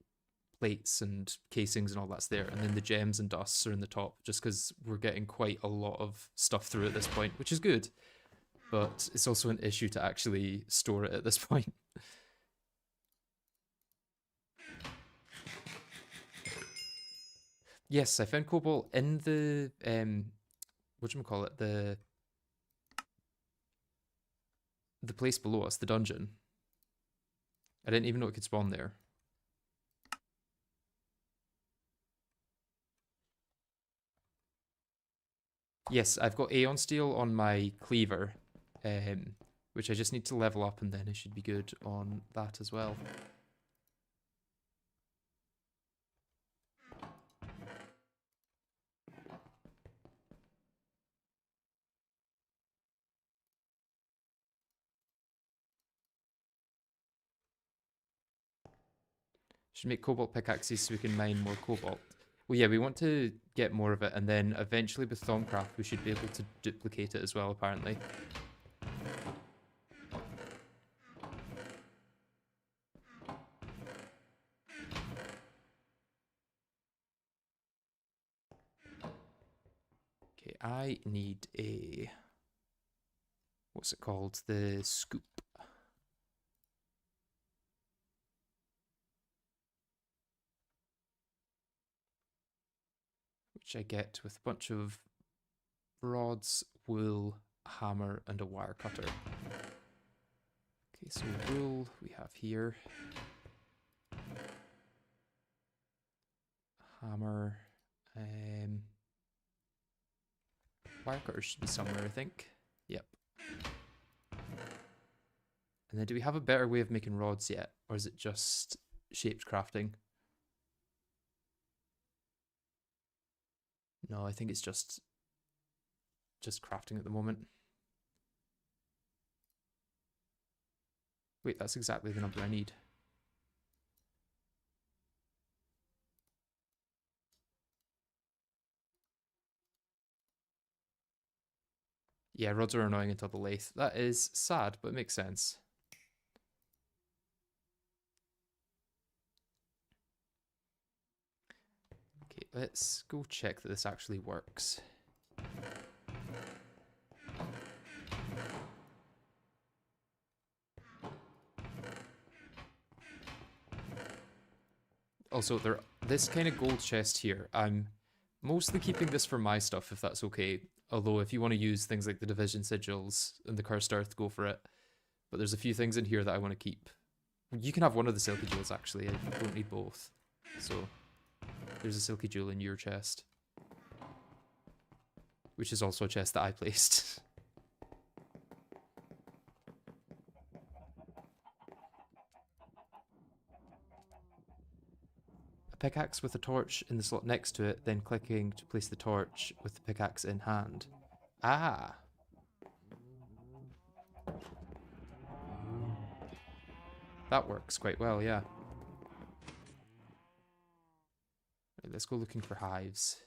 plates and casings and all that's there, and then the gems and dusts are in the top, just because we're getting quite a lot of stuff through at this point, which is good, but it's also an issue to actually store it at this point. Yes, I found cobalt in the whatchamacallit, the place below us, the dungeon. I didn't even know it could spawn there. Yes, I've got Aeon Steel on my cleaver, which I just need to level up, and then I should be good on that as well. Should make cobalt pickaxes so we can mine more cobalt. Well, yeah, we want to get more of it, and then eventually with Thaumcraft we should be able to duplicate it as well, apparently. Okay, I need a... what's it called? The scoop. Which I get with a bunch of rods, wool, hammer, and a wire cutter. Okay, so wool we have here. Hammer. Wire cutter should be somewhere, I think. Yep. And then do we have a better way of making rods yet? Or is it just shaped crafting? No, I think it's just crafting at the moment. Wait, that's exactly the number I need. Yeah, rods are annoying until the lathe. That is sad, but it makes sense. Okay, let's go check that this actually works. Also, this kind of gold chest here, I'm mostly keeping this for my stuff, if that's okay. Although, if you want to use things like the Division Sigils and the Cursed Earth, go for it. But there's a few things in here that I want to keep. You can have one of the Silky Jewels, actually. I don't need both. So, there's a Silky Jewel in your chest. Which is also a chest that I placed. Pickaxe with a torch in the slot next to it, then clicking to place the torch with the pickaxe in hand. Ah! That works quite well, yeah. Right, let's go looking for hives.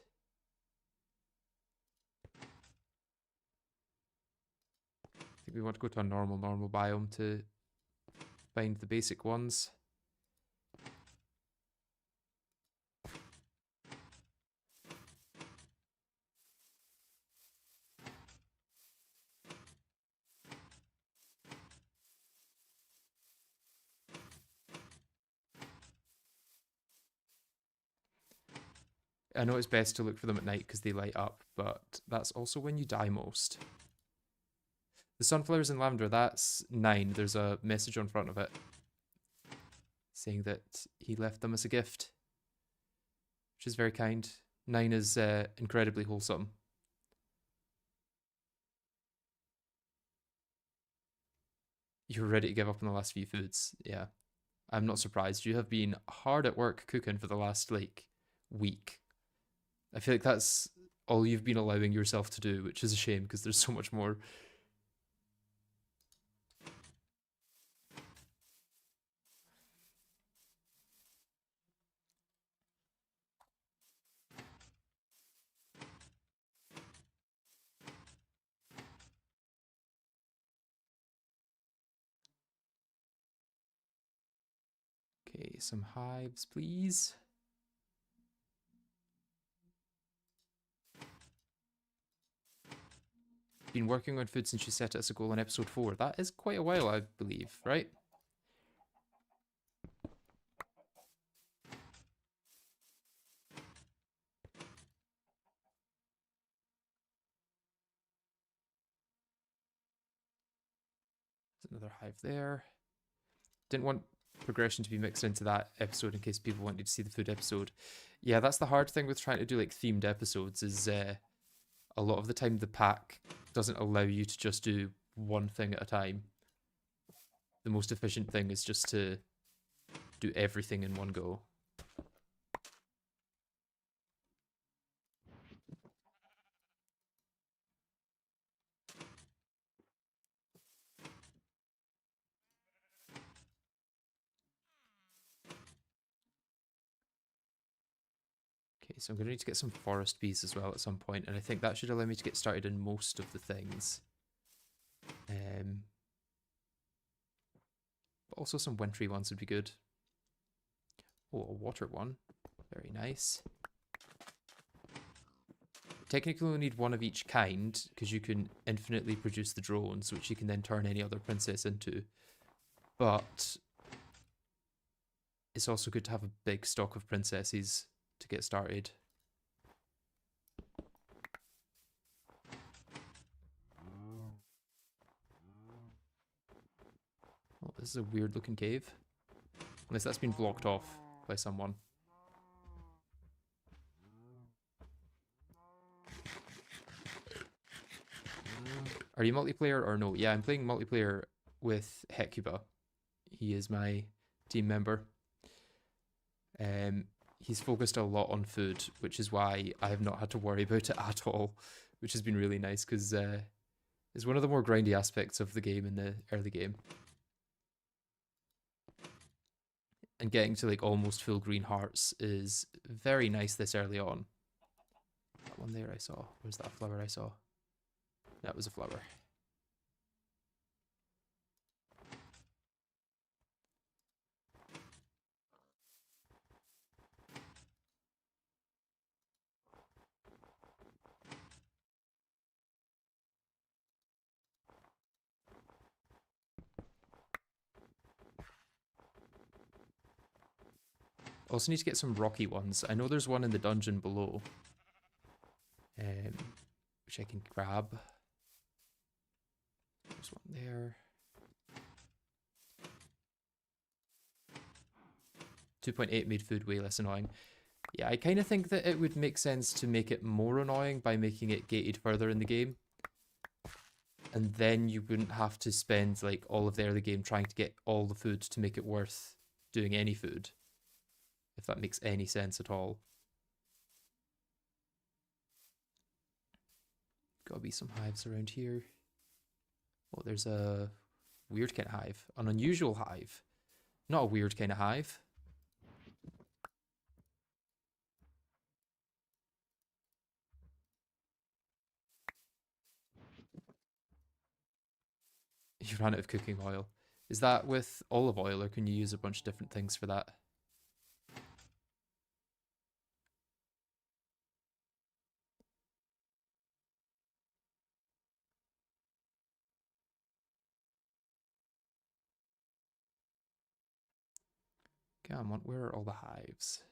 I think we want to go to a normal biome to find the basic ones. I know it's best to look for them at night because they light up, but that's also when you die most. The sunflowers and lavender, that's 9. There's a message on front of it saying that he left them as a gift, which is very kind. 9 is incredibly wholesome. You were ready to give up on the last few foods. Yeah. I'm not surprised. You have been hard at work cooking for the last, like, week. I feel like that's all you've been allowing yourself to do, which is a shame because there's so much more. Okay, some hives, please. Been working on food since you set it as a goal in episode 4. That is quite a while, I believe, right? There's another hive there. Didn't want progression to be mixed into that episode in case people wanted to see the food episode. Yeah, that's the hard thing with trying to do like themed episodes is a lot of the time the pack doesn't allow you to just do one thing at a time. The most efficient thing is just to do everything in one go. Okay, so I'm going to need to get some forest bees as well at some point, and I think that should allow me to get started in most of the things. But also some wintry ones would be good. Oh, a water one. Very nice. Technically only need one of each kind, because you can infinitely produce the drones, which you can then turn any other princess into. But it's also good to have a big stock of princesses to get started. Oh, this is a weird looking cave. Unless that's been blocked off by someone. Are you multiplayer or no? Yeah, I'm playing multiplayer with Hecuba. He is my team member. He's focused a lot on food, which is why I have not had to worry about it at all, which has been really nice because it's one of the more grindy aspects of the game in the early game. And getting to like almost full green hearts is very nice this early on. That one there I saw. Where's that flower I saw? That was a flower. Also need to get some rocky ones. I know there's one in the dungeon below. Which I can grab. There's one there. 2.8 made food way less annoying. Yeah, I kind of think that it would make sense to make it more annoying by making it gated further in the game. And then you wouldn't have to spend like all of the early game trying to get all the food to make it worth doing any food. If that makes any sense at all. Gotta be some hives around here. Oh, there's a weird kind of hive. An unusual hive. Not a weird kind of hive. You ran out of cooking oil. Is that with olive oil or can you use a bunch of different things for that? Come on, where are all the hives?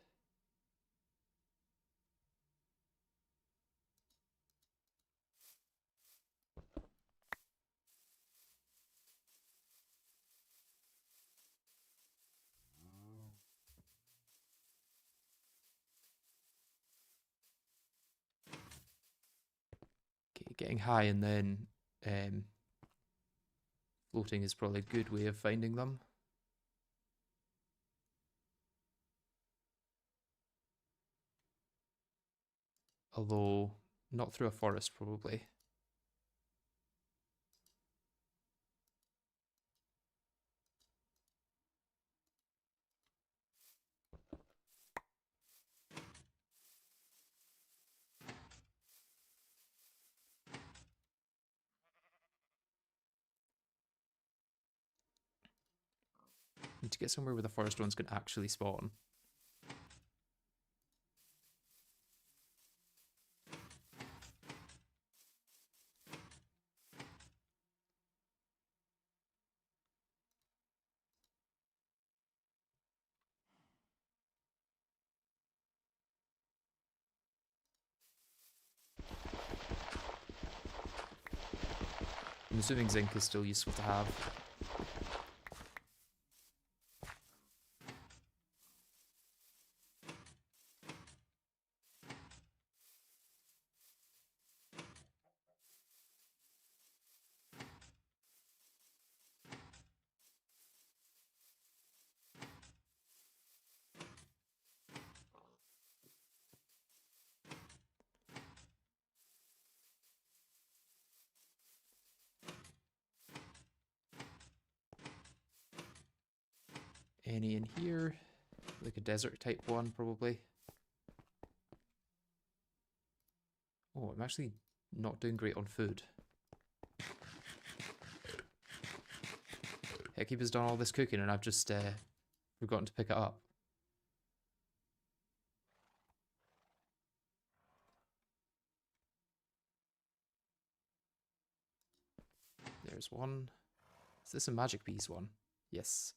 Okay, getting high and then floating is probably a good way of finding them. Although, not through a forest, probably. Need to get somewhere where the forest ones can actually spawn. I'm assuming zinc is still useful to have. Any in here? Like a desert type one, probably. Oh, I'm actually not doing great on food. Heckkeeper's done all this cooking and I've just forgotten to pick it up. There's one. Is this a magic bees one? Yes.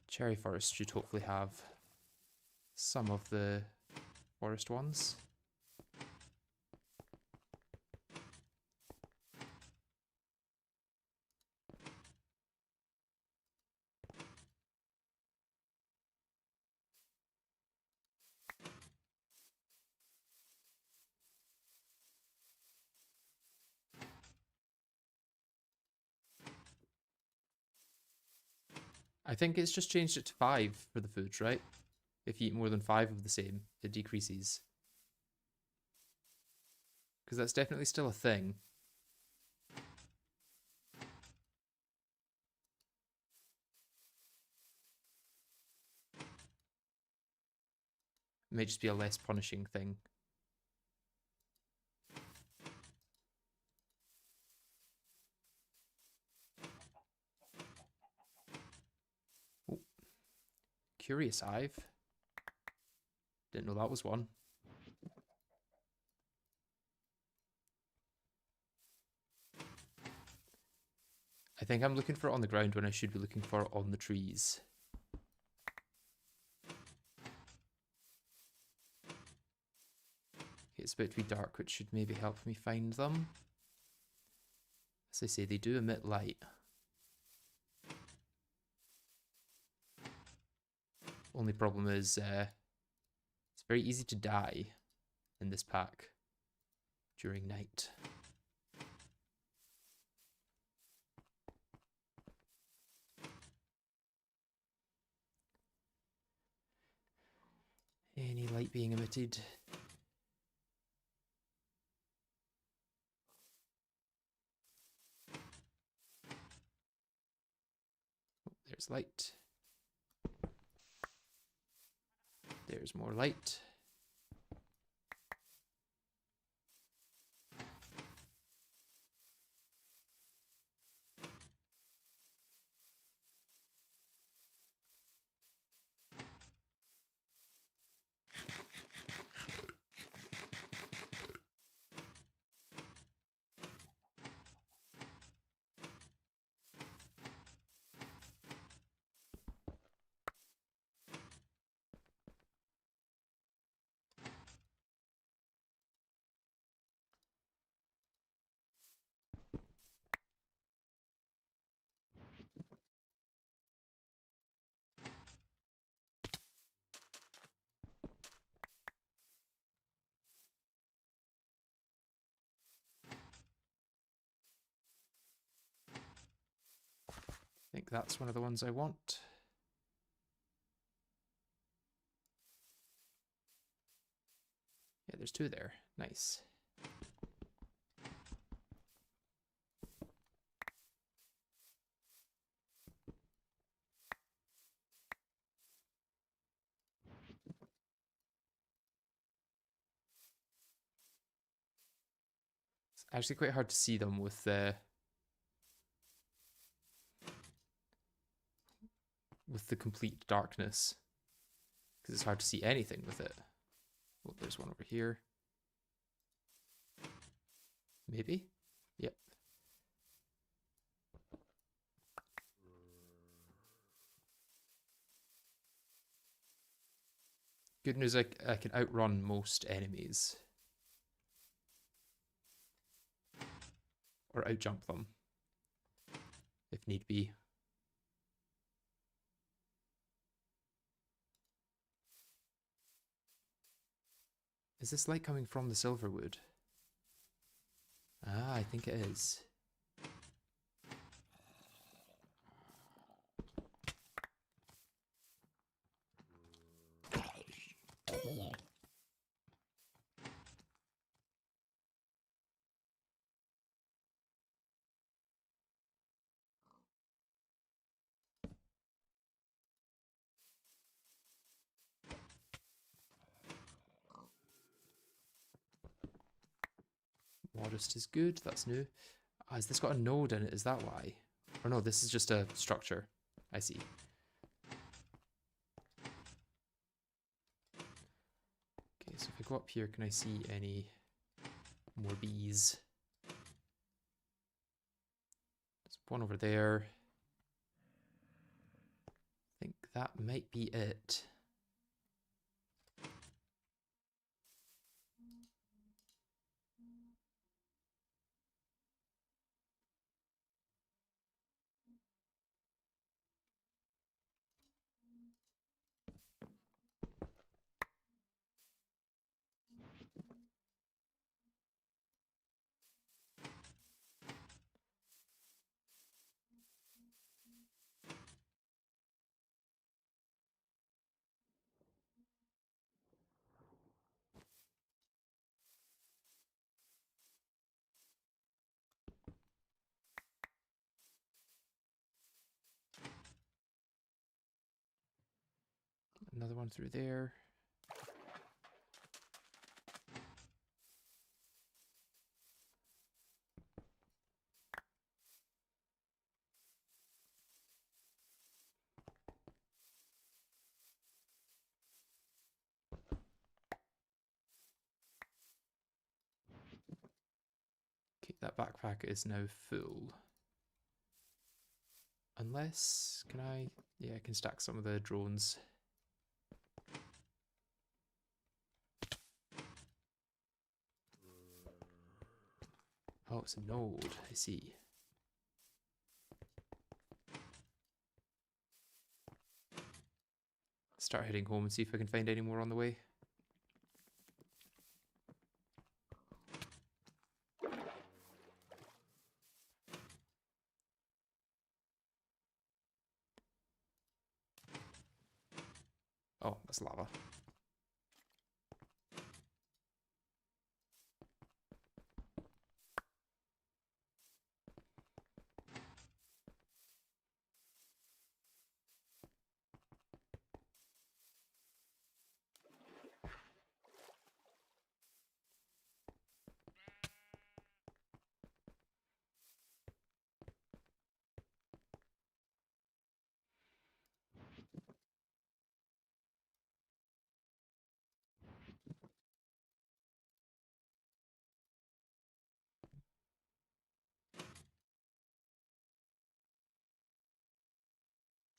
Cherry forest should hopefully have some of the forest ones. I think it's just changed it to 5 for the foods, right? If you eat more than 5 of the same, it decreases. Because that's definitely still a thing. It may just be a less punishing thing. Oh. Curious Hive. Didn't know that was one. I think I'm looking for it on the ground when I should be looking for it on the trees. Okay, it's about to be dark, which should maybe help me find them. As I say, they do emit light. Only problem is it's very easy to die in this pack during night. Any light being emitted? Oh, there's light. There's more light. I think that's one of the ones I want. Yeah, there's 2 there. Nice. Actually quite hard to see them with the complete darkness, because it's hard to see anything with it. Oh, there's one over here. Maybe? Yep. Good news, I can outrun most enemies. Or outjump them, if need be. Is this light coming from the Silverwood? Ah, I think it is. Modest is good, that's new. Ah, has this got a node in it? Is that why? Or no, this is just a structure. I see. Okay, so if I go up here, can I see any more bees? There's one over there. I think that might be it. Another one through there. Okay, that backpack is now full. Unless, can I? Yeah, I can stack some of the drones. Oh, it's a node, I see. Start heading home and see if I can find any more on the way. Oh, that's lava.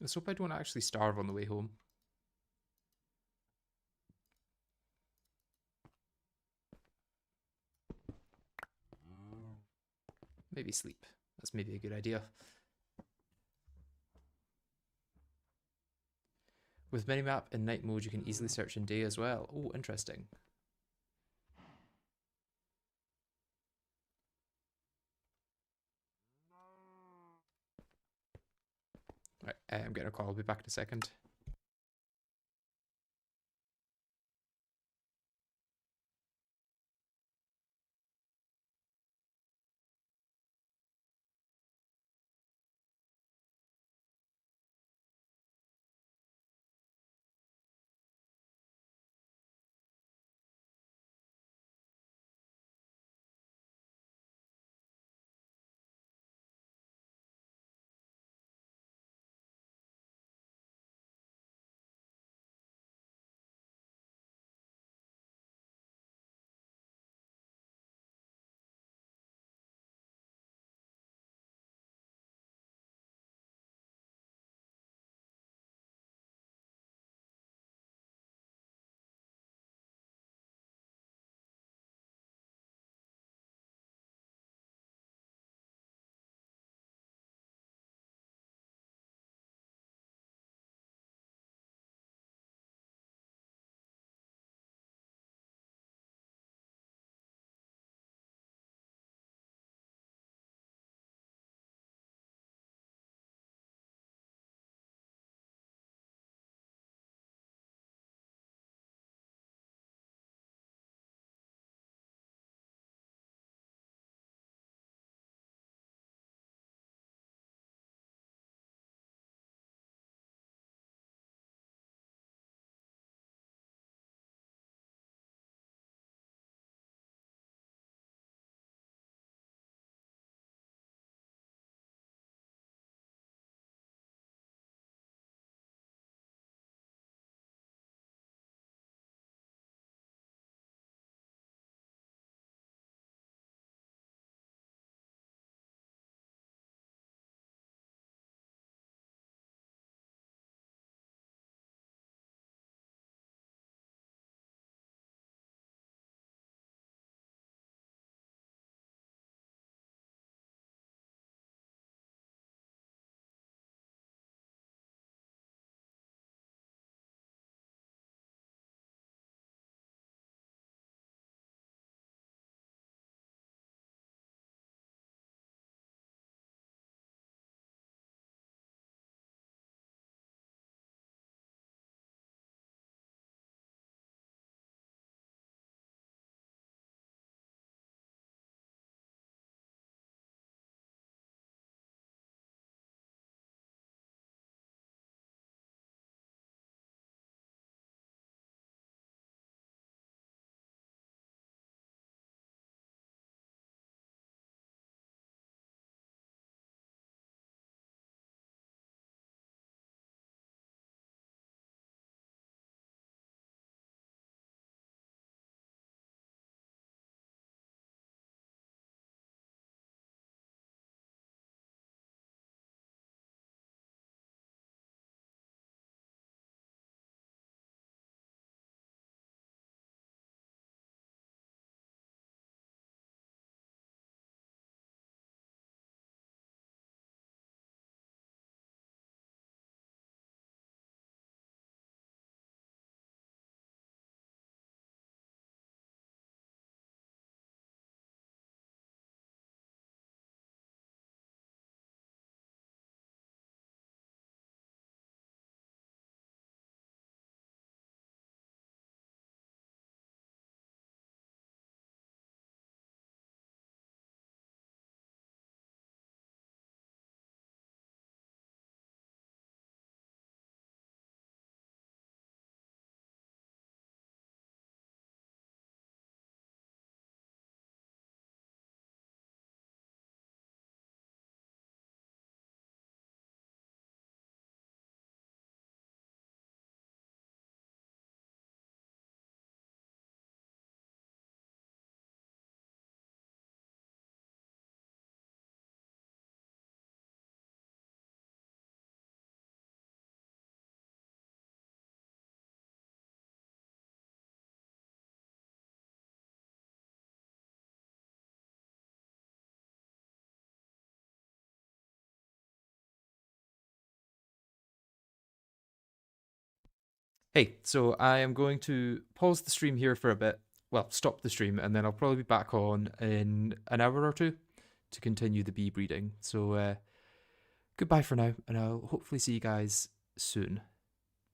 Let's hope I don't actually starve on the way home. Maybe sleep. That's maybe a good idea. With minimap in night mode, you can easily search in day as well. Oh, interesting. Right, I'm getting a call. I'll be back in a second. Hey, so I am going to pause the stream here for a bit. Well, stop the stream, and then I'll probably be back on in an hour or two to continue the bee breeding. So goodbye for now, and I'll hopefully see you guys soon.